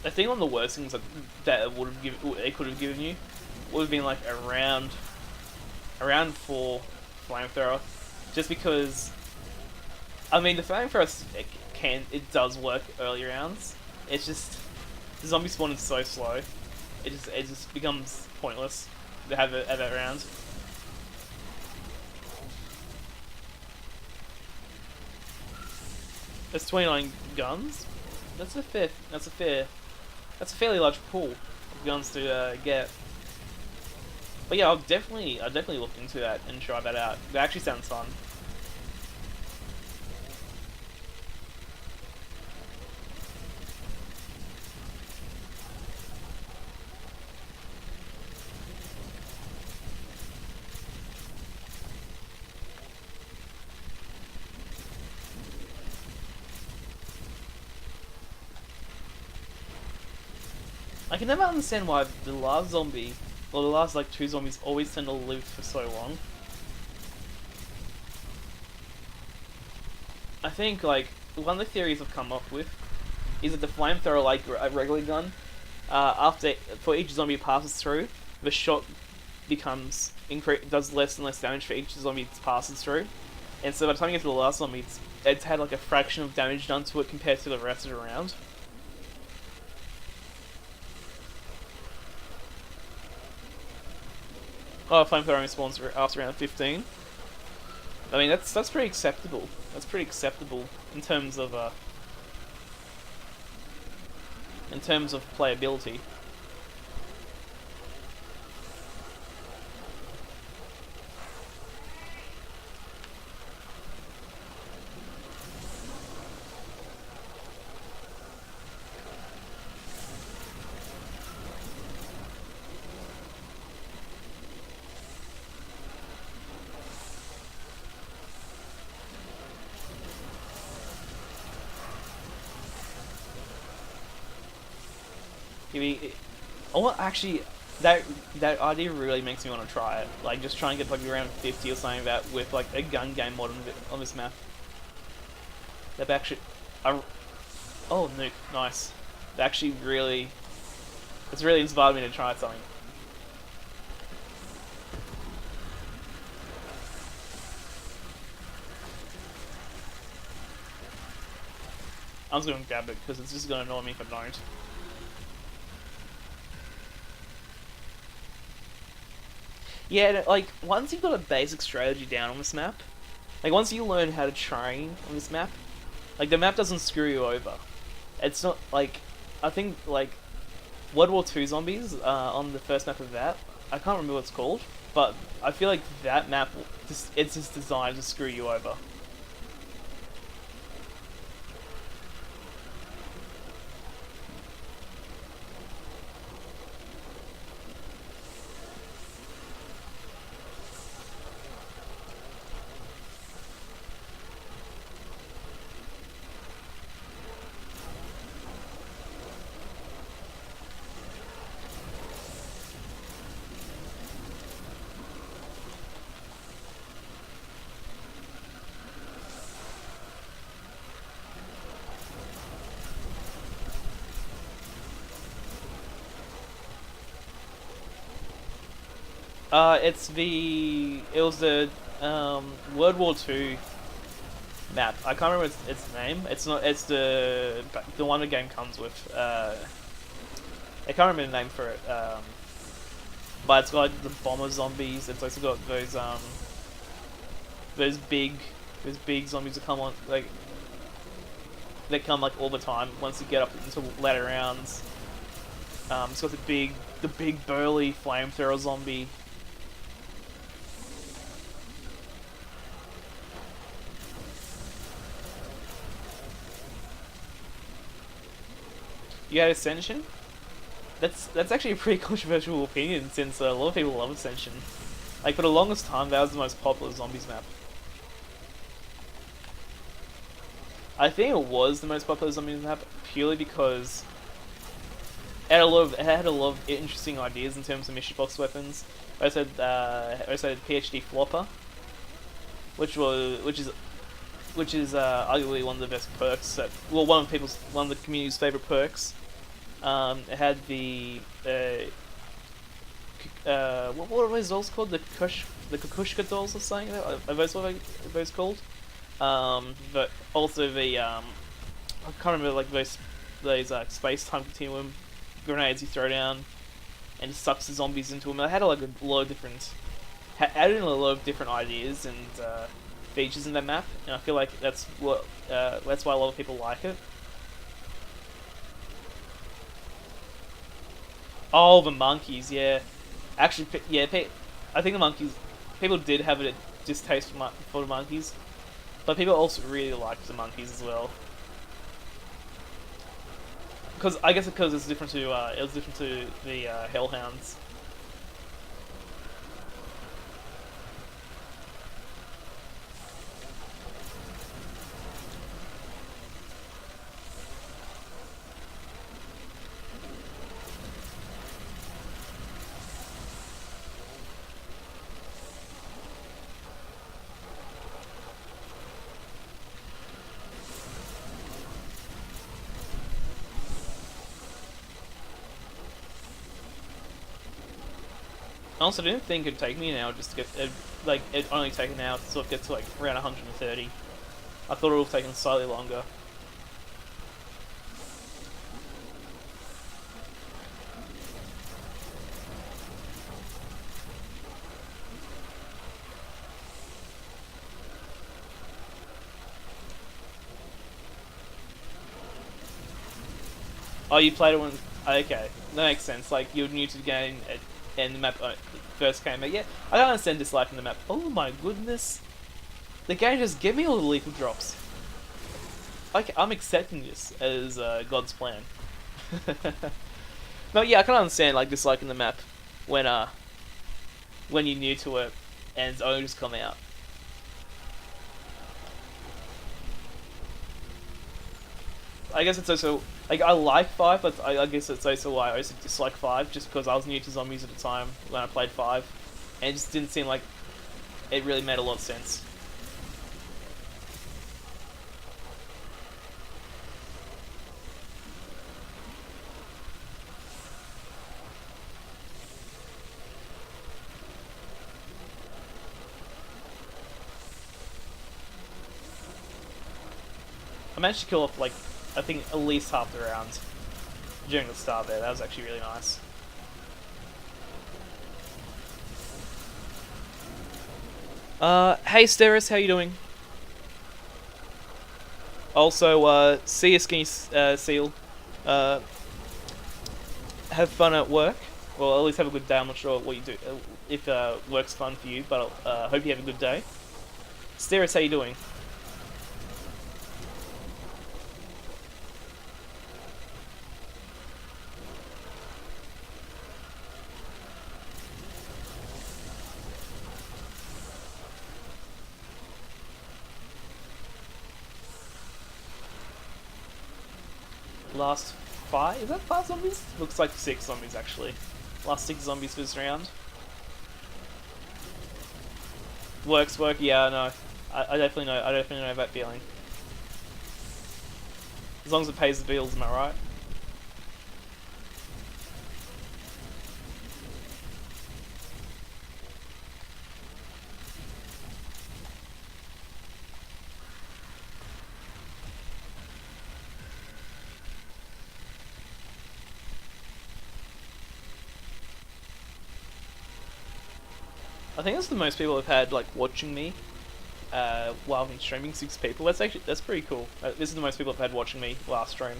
I think one of the worst things that it could have given you would have been like around 4 flamethrower, just because I mean the flamethrower it does work early rounds. It's just the zombie spawn is so slow. It just becomes pointless to have it at that round. There's 29 guns. That's a fairly large pool of guns to get. But yeah, I'll definitely look into that and try that out. That actually sounds fun. I can never understand why the last zombie, or the last like 2 zombies, always tend to live for so long. I think like one of the theories I've come up with is that the flamethrower, like a regular gun, for each zombie it passes through, the shot does less and less damage for each zombie it passes through, and so by the time you get to the last zombie, it's had like a fraction of damage done to it compared to the rest of the round. Oh, flamethrower only spawns after round 15. I mean, that's pretty acceptable. That's pretty acceptable in terms of playability. Actually, that idea really makes me want to try it. Like, just try and get like around 50 or something like that with like a gun game mod on this map. That actually, oh, nuke, nice. That actually it's really inspired me to try something. I'm just gonna grab it because it's just gonna annoy me if I don't. Yeah, like, once you've got a basic strategy down on this map, like, once you learn how to train on this map, like, the map doesn't screw you over. It's not, like, I think, like, World War II zombies, on the first map of that, I can't remember what it's called, but I feel like that map, it's just designed to screw you over. It was the World War II map. I can't remember its name. It's the one the game comes with. I can't remember the name for it. But it's got like the bomber zombies. It's also got those big zombies that come on like they come like all the time once you get up into later rounds. It's got the big burly flamethrower zombie. You had Ascension. That's actually a pretty controversial opinion since a lot of people love Ascension. Like for the longest time, that was the most popular zombies map. I think it was the most popular zombies map purely because it had a lot of interesting ideas in terms of mystery box weapons. I said PhD Flopper, which is arguably one of the best perks that one of the community's favorite perks. It had what are those dolls called? The Kukushka dolls or something? Are those what are those called? But also I can't remember like those space time continuum grenades you throw down and it sucks the zombies into them. I had like a lot of different, added in a lot of different ideas and features in that map, and I feel like that's why a lot of people like it. Oh, the monkeys, yeah. Actually, yeah, I think the monkeys. People did have a distaste for the monkeys, but people also really liked the monkeys as well. Because I guess because it was different to the hellhounds. Also, I didn't think it'd take me an hour just to get like it only take an hour to sort of get to like around 130. I thought it would have taken slightly longer. Oh, you played it when... Okay, that makes sense. Like, you're new to the game and the map first came out. Yeah, I don't understand disliking the map. Oh my goodness. The game just gave me all the lethal drops. Like, I'm accepting this as God's plan. No, yeah, I can understand, like, disliking the map when, when you're new to it and it's only just come out. I guess it's also like I like 5, but I guess it's also why I also dislike 5, just because I was new to zombies at the time when I played 5, and it just didn't seem like it really made a lot of sense. I managed to kill off like I think at least half the rounds during the start there. That was actually really nice. Hey Steris, how you doing? Also, see you, Skinny Seal. Uh, have fun at work. Well, at least have a good day. I'm not sure what you do, if work's fun for you, but hope you have a good day. Steris, how you doing? Last 5? Is that 5 zombies? Looks like 6 zombies actually. Last 6 zombies for this round. Work, yeah, no. I definitely know. I definitely know that feeling. As long as it pays the bills, am I right? I think that's the most people have had like watching me while I've been streaming. 6 people. That's pretty cool. This is the most people have had watching me last stream.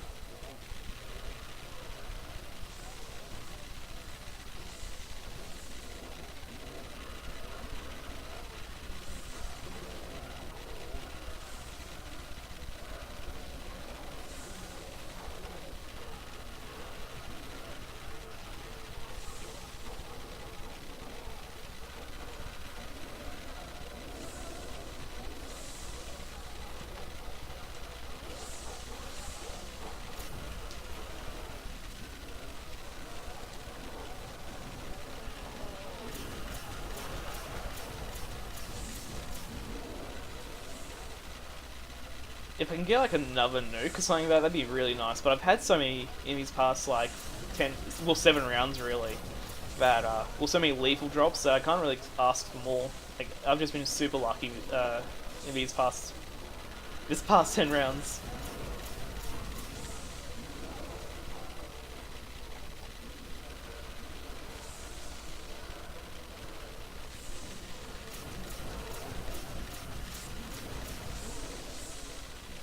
If I can get like another nuke or something like that, that'd be really nice. But I've had so many in these past like 10, well 7 rounds really, that well so many lethal drops that I can't really ask for more. Like I've just been super lucky in this past 10 rounds.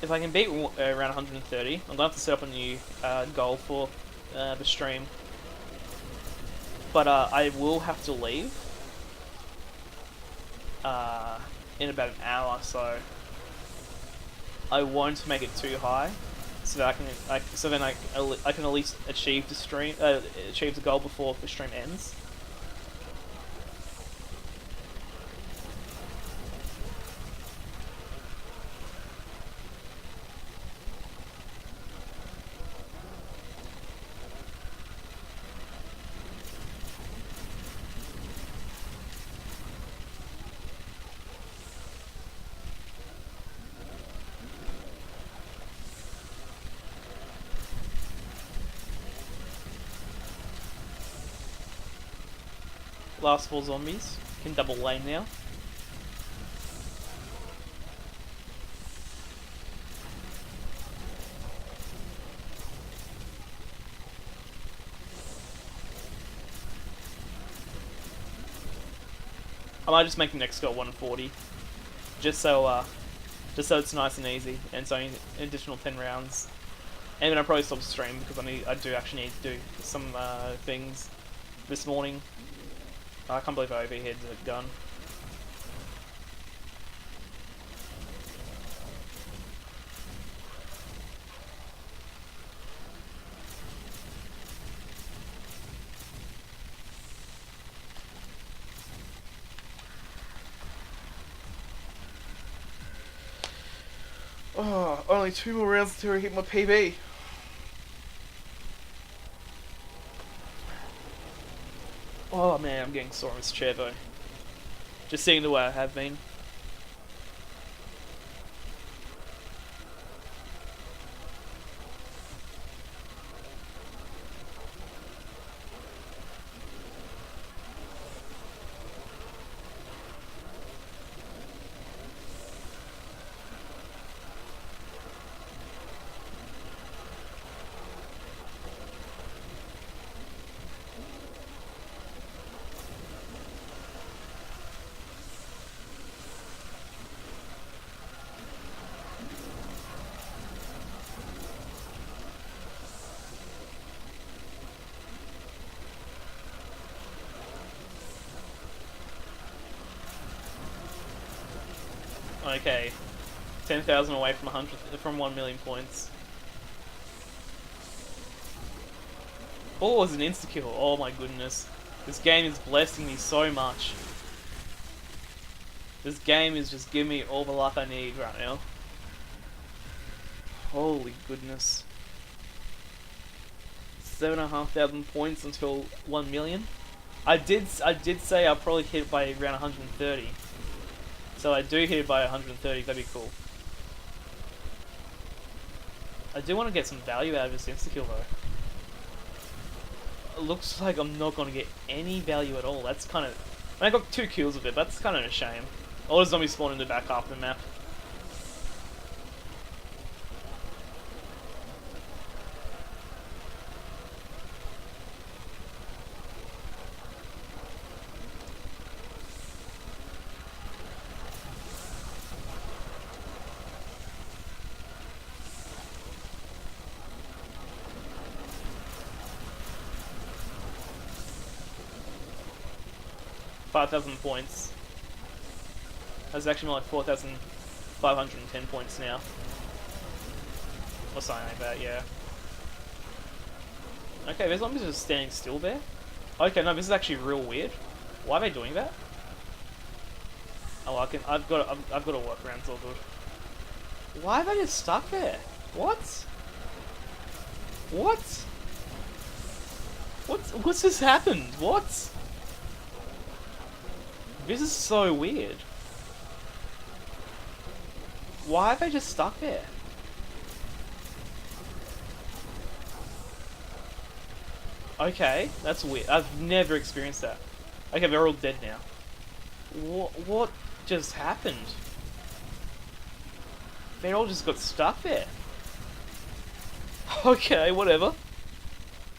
If I can beat around 130, I'm gonna have to set up a new goal for the stream. But I will have to leave in about an hour, so I won't make it too high, so that I can at least achieve achieve the goal before the stream ends. Last 4 zombies. Can double lane now. I might just make the next goal 140, just so it's nice and easy, and so an additional 10 rounds. And then I'll probably stop the stream because I do actually need to do some things this morning. I can't believe I overheated the gun. Oh, only 2 more rounds until I hit my PB. Oh man, I'm getting sore on this chair though. Just seeing the way I have been. Okay, 10,000 away from 1,000,000 points. Oh, it was an insta kill. Oh my goodness, this game is blessing me so much. This game is just giving me all the luck I need right now. Holy goodness. 7,500 points until 1,000,000. I did say I'll probably hit it by around 130. So I do hit it by 130, that'd be cool. I do want to get some value out of this insta-kill though. It looks like I'm not going to get any value at all. That's kind of... I got 2 kills with it, that's kind of a shame. All the zombies spawn in the back half of the map. $5,000 points. That's actually more like 4,510 points now. Or something like that, yeah. Okay, these zombies are standing still there. Okay, no, this is actually real weird. Why are they doing that? Oh, I've got to work around, it's all good. Why are they just stuck there? What? What? What's just happened? What? This is so weird. Why are they just stuck there? Okay, that's weird. I've never experienced that. Okay, they're all dead now. What just happened? They all just got stuck there. Okay, whatever.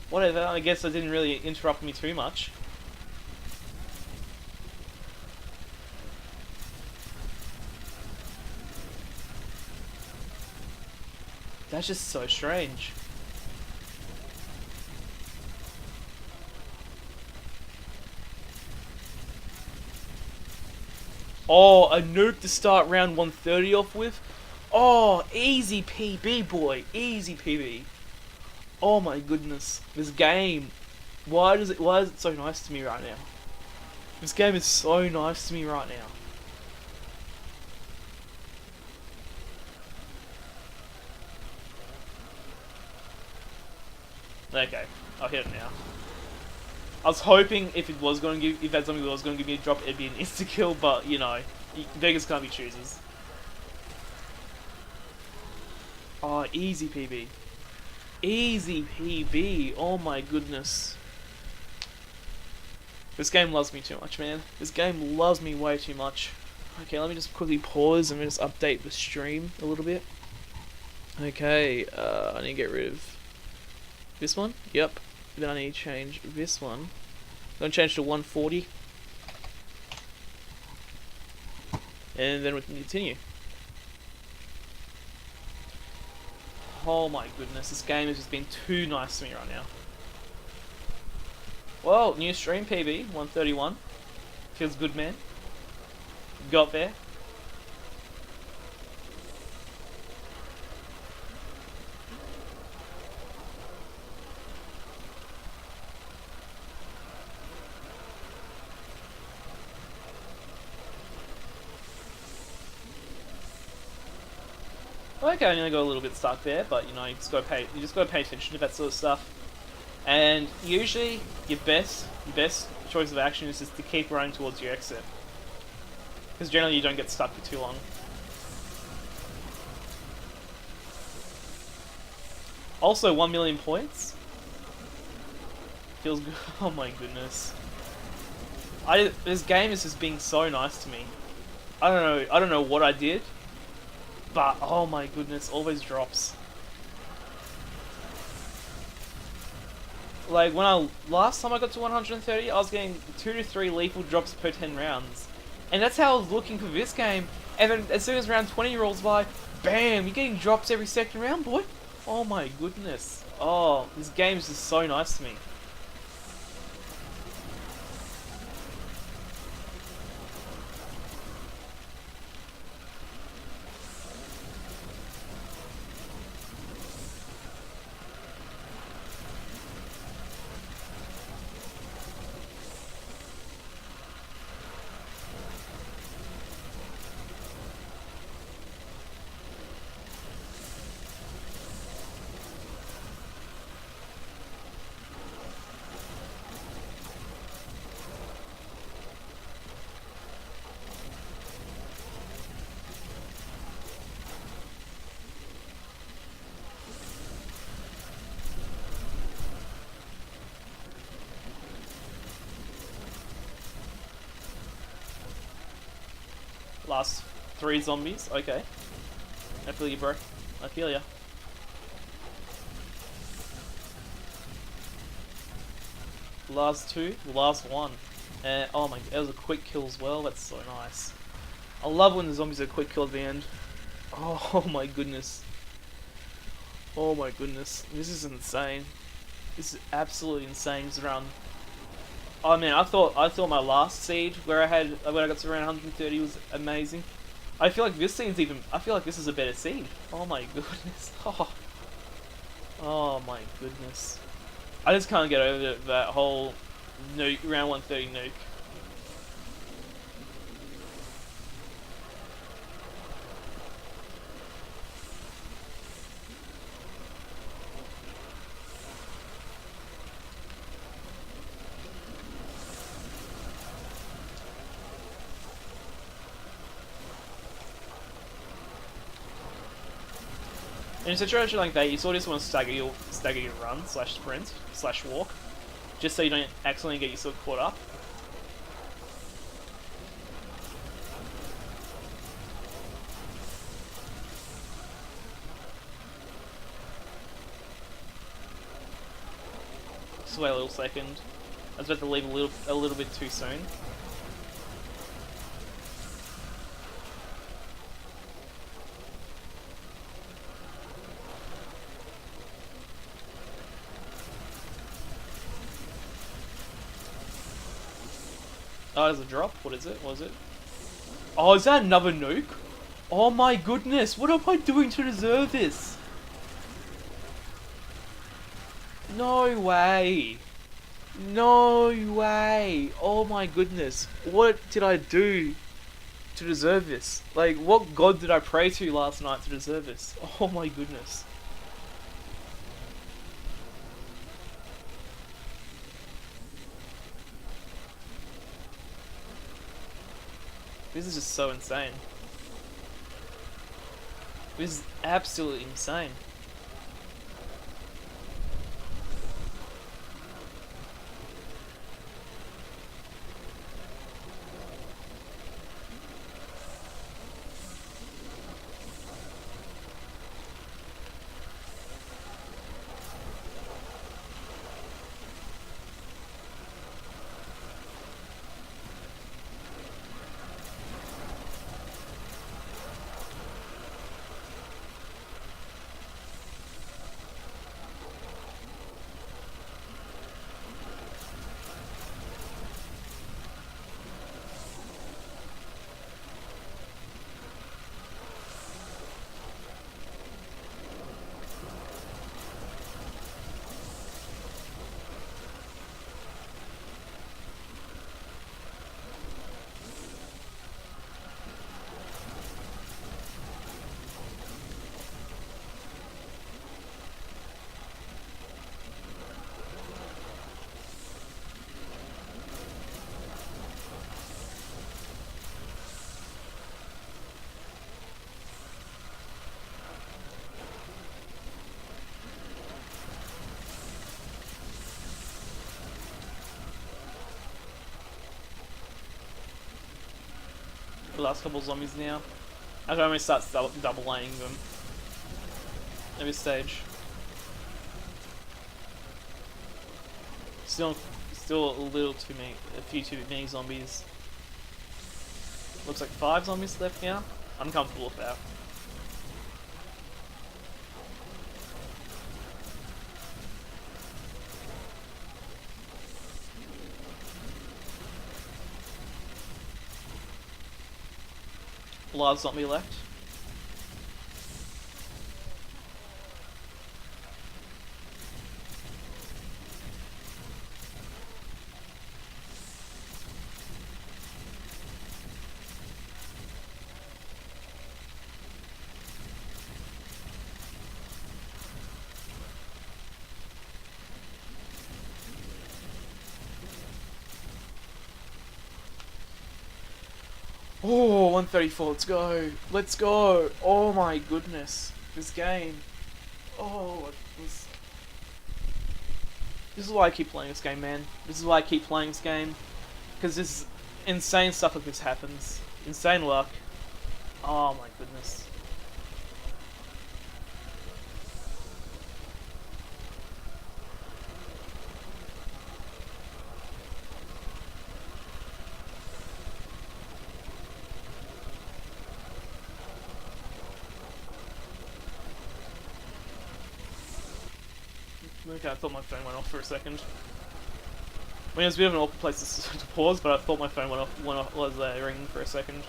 Whatever, I guess that didn't really interrupt me too much. That's just so strange. Oh, a nuke to start round 130 off with? Oh, easy PB, boy. Easy PB. Oh my goodness. This game. Why is it so nice to me right now? This game is so nice to me right now. Okay, I'll hit it now. I was hoping if that zombie was going to give me a drop, it'd be an insta kill, but you know, beggars can't be choosers. Oh, easy PB. Easy PB. Oh my goodness. This game loves me too much, man. This game loves me way too much. Okay, let me just quickly pause and just update the stream a little bit. Okay, I need to get rid of this one. Yep. Then I need to change this one. I'm going to change to 140. And then we can continue. Oh my goodness, this game has just been too nice to me right now. Well, new stream PB, 131. Feels good, man. Got there. Okay, I nearly got a little bit stuck there, but you know, you just gotta pay attention to that sort of stuff. And usually, your best choice of action is just to keep running towards your exit, because generally you don't get stuck for too long. Also, 1 million points feels good. Oh my goodness, this game is just being so nice to me. I don't know what I did. But, oh my goodness, all those drops. Like, last time I got to 130, I was getting 2 to 3 lethal drops per 10 rounds. And that's how I was looking for this game. And then, as soon as round 20 rolls by, bam, you're getting drops every second round, boy. Oh my goodness. Oh, this game is just so nice to me. Last 3 zombies, okay. I feel you, bro. I feel ya. Last 2, last 1. And oh my, that was a quick kill as well. That's so nice. I love when the zombies are quick kill at the end. Oh my goodness. Oh my goodness. This is insane. This is absolutely insane. This round. Oh man, I thought my last seed when I got to around 130 was amazing. I feel like this seed's I feel like this is a better seed. Oh my goodness. Oh my goodness. I just can't get over that whole nuke, round 130 nuke. In a situation like that, you sort of just want to stagger your run / sprint / walk, just so you don't accidentally get yourself caught up. Just wait a little second. I was about to leave a little bit too soon. Oh, there's a drop? What is it? What is it? Oh, is that another nuke? Oh my goodness, what am I doing to deserve this? No way. No way. Oh my goodness. What did I do to deserve this? Like, what god did I pray to last night to deserve this? Oh my goodness. This is just so insane. This is absolutely insane. The last couple of zombies now. I can almost start double laning them at this stage. Still a little too many, a few too many zombies. Looks like 5 zombies left now. I'm comfortable with that. Last zombie left. Oh, 134, let's go. Let's go. Oh my goodness. This game. Oh, this is why I keep playing this game, man. This is why I keep playing this game. Because this insane stuff like this happens. Insane luck. Oh my goodness. Okay, I thought my phone went off for a second. I mean, it was a bit of an awkward place to pause, but I thought my phone went off was ringing for a second.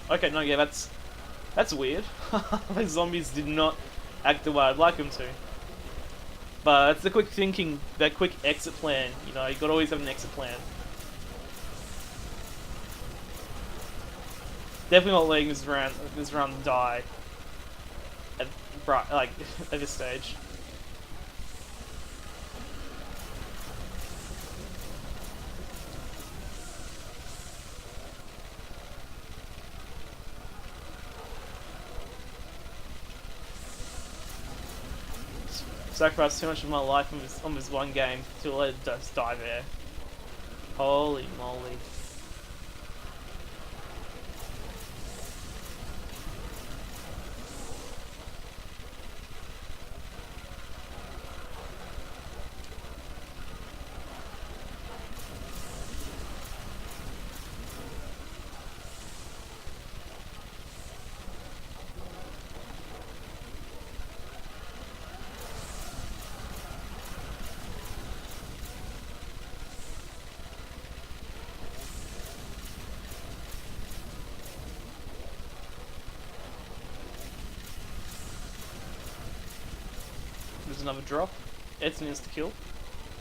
Okay, no, yeah, that's weird. The zombies did not act the way I'd like them to. But that's the quick thinking, that quick exit plan. You know, you gotta always have an exit plan. Definitely not letting this run die at at this stage. Sacrificed too much of my life on this one game to let it just die there. Holy moly. There's another drop. It's an insta-kill.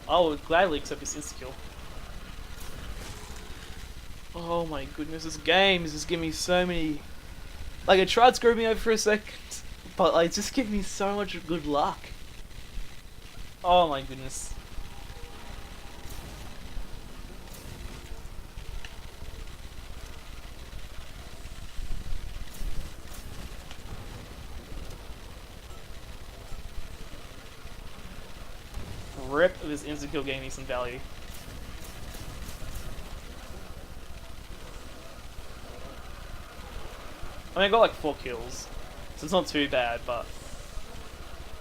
I would gladly accept this insta-kill. Oh my goodness, this game is just giving me so many... Like, it tried screwing me over for a second, but like, just giving me so much good luck. Oh my goodness. Rip, this insta-kill gave me some value. I mean, I got like 4 kills, so it's not too bad, but...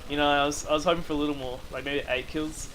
You know, I was hoping for a little more, like maybe 8 kills.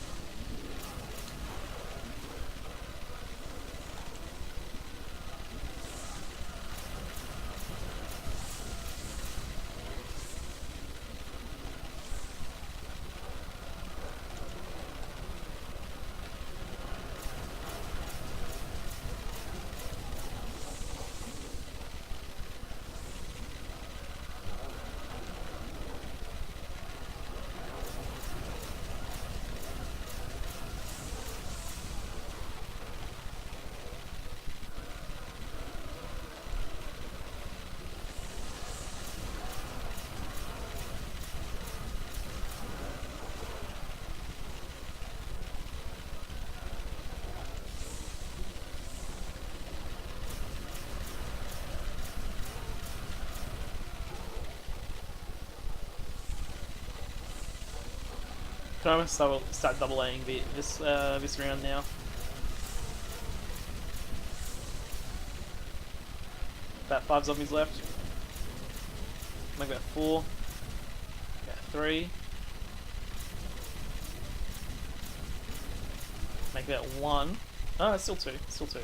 Can I almost start double Aing this round now? About 5 zombies left. Make that 4. About 3. Make that 1. Oh, it's still 2. Still 2.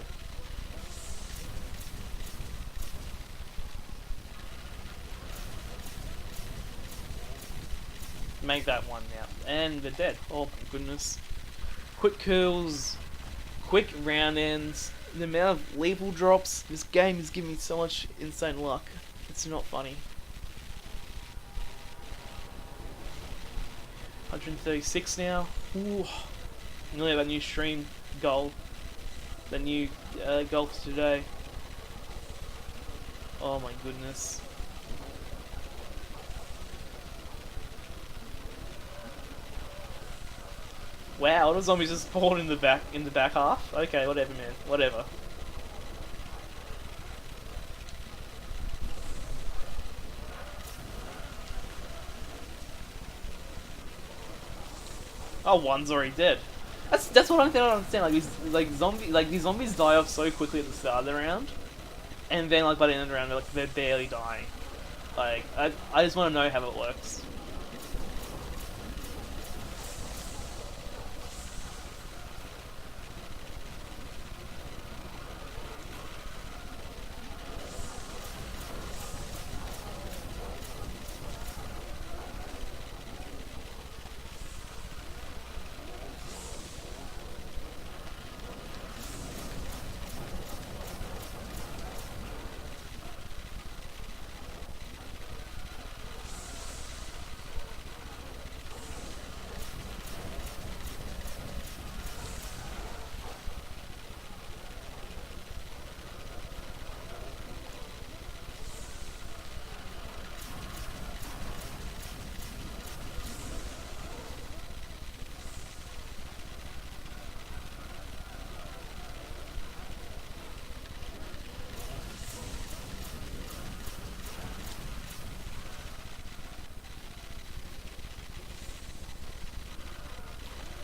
Make that 1 now. And they're dead. Oh my goodness. Quick kills. Quick round ends. The amount of lethal drops. This game is giving me so much insane luck. It's not funny. 136 now. Ooh. Nearly that new stream goal. The new goal for today. Oh my goodness. Wow, all the zombies just spawned in the back half? Okay, whatever man. Whatever. Oh, one's already dead. That's what I don't understand. These zombies die off so quickly at the start of the round, and then like by the end of the round they're barely dying. Like I just want to know how it works.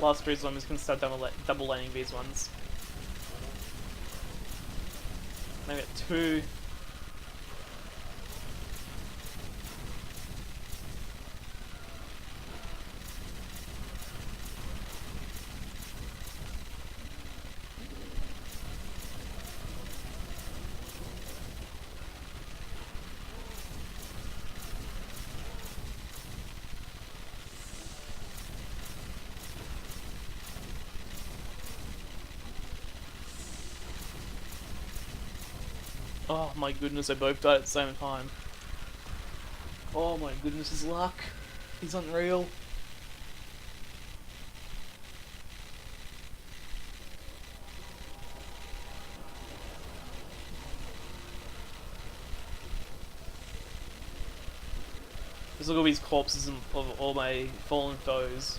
last 3 zombies can start double laning these ones. Maybe 2. Oh my goodness, they both died at the same time. Oh my goodness, his luck. He's unreal. Just look at all these corpses of all my fallen foes.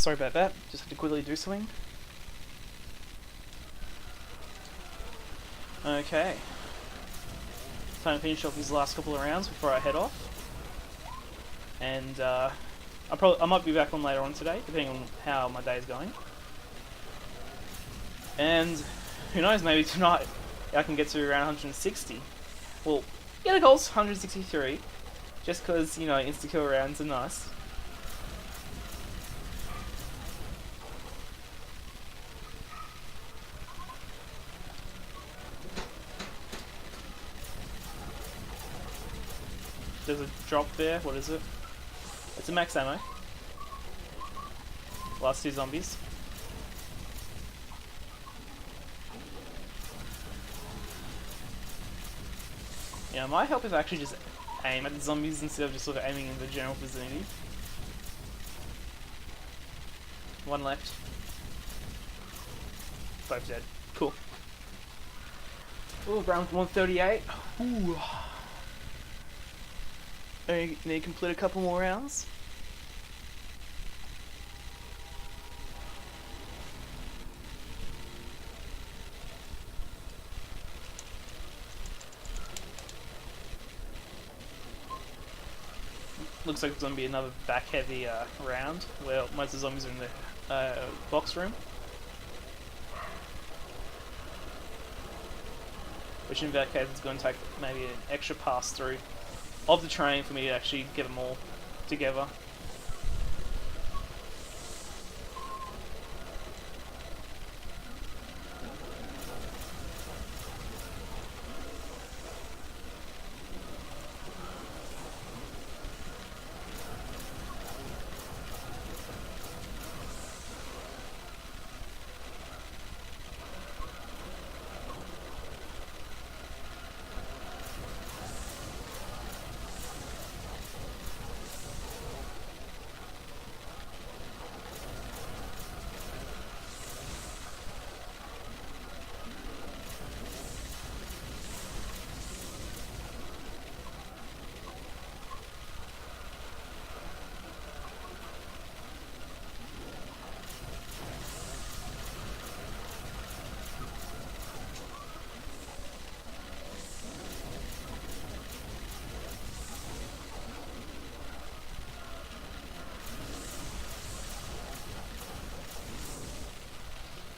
Sorry about that. Just had to quickly do something. Okay. Time to finish off these last couple of rounds before I head off. And I might be back on later on today, depending on how my day is going. And who knows, maybe tonight I can get to around 160. Well, yeah, the goal's 163, just because, you know, insta-kill rounds are nice. There's a drop there, what is it? It's a max ammo. Last two zombies. Yeah, it might help if I actually just aim at the zombies instead of just sort of aiming in the general vicinity. One left. Both dead. Cool. Ooh, round 138. Ooh. Need to complete a couple more rounds. Looks like it's going to be another back-heavy round, where most of the zombies are in the box room. Which in that case is going to take maybe an extra pass-through of the train for me to actually get them all together.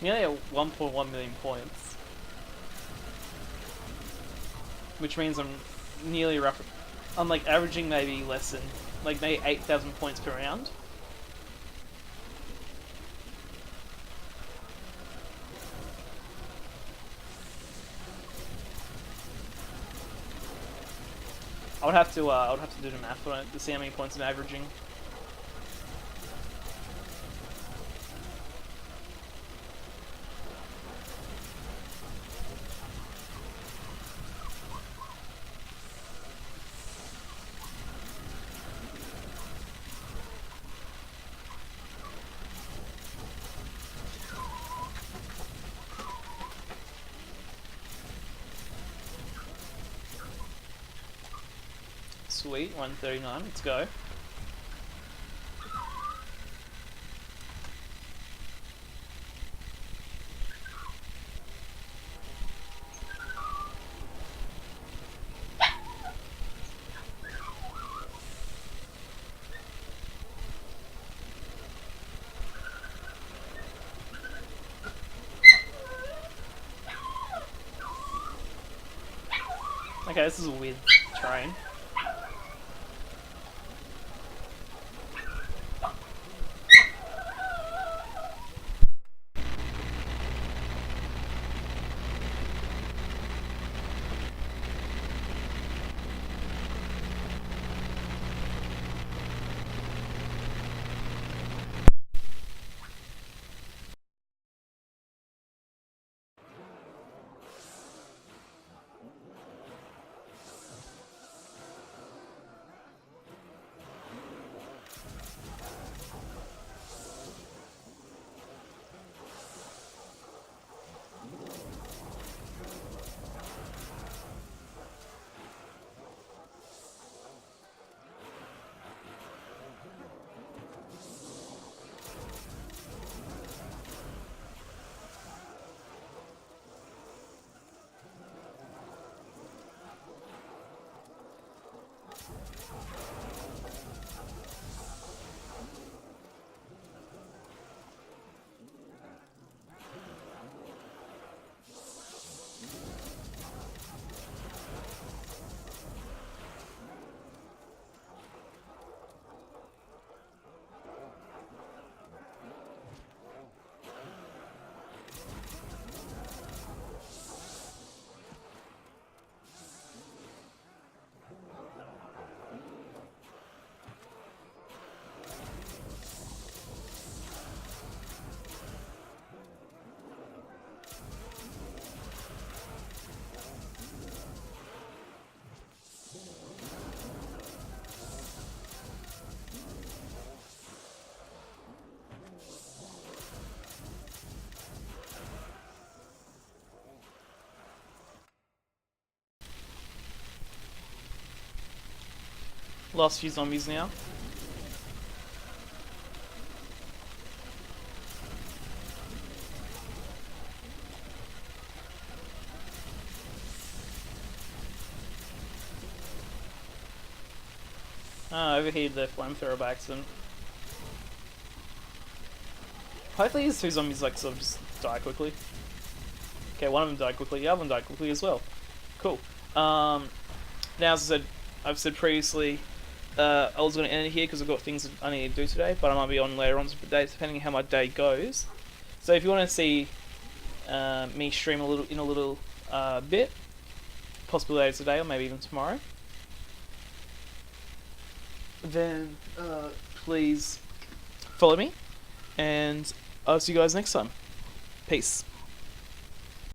Nearly at 1.1 million points. Which means I'm nearly rough. I'm like averaging maybe less than, like maybe 8,000 points per round. I would have to do the math on it to see how many points I'm averaging. Sweet, 139, let's go. Okay, this is a weird train. Last few zombies now. I overheated the flamethrower by accident. Hopefully these two zombies like sort of just die quickly. Okay, one of them died quickly, the other one died quickly as well. Cool. Now as I've said previously, I was going to end it here because I've got things that I need to do today, but I might be on later on days depending on how my day goes. So if you want to see me stream in a little bit, possibly later today or maybe even tomorrow, then please follow me, and I'll see you guys next time. Peace.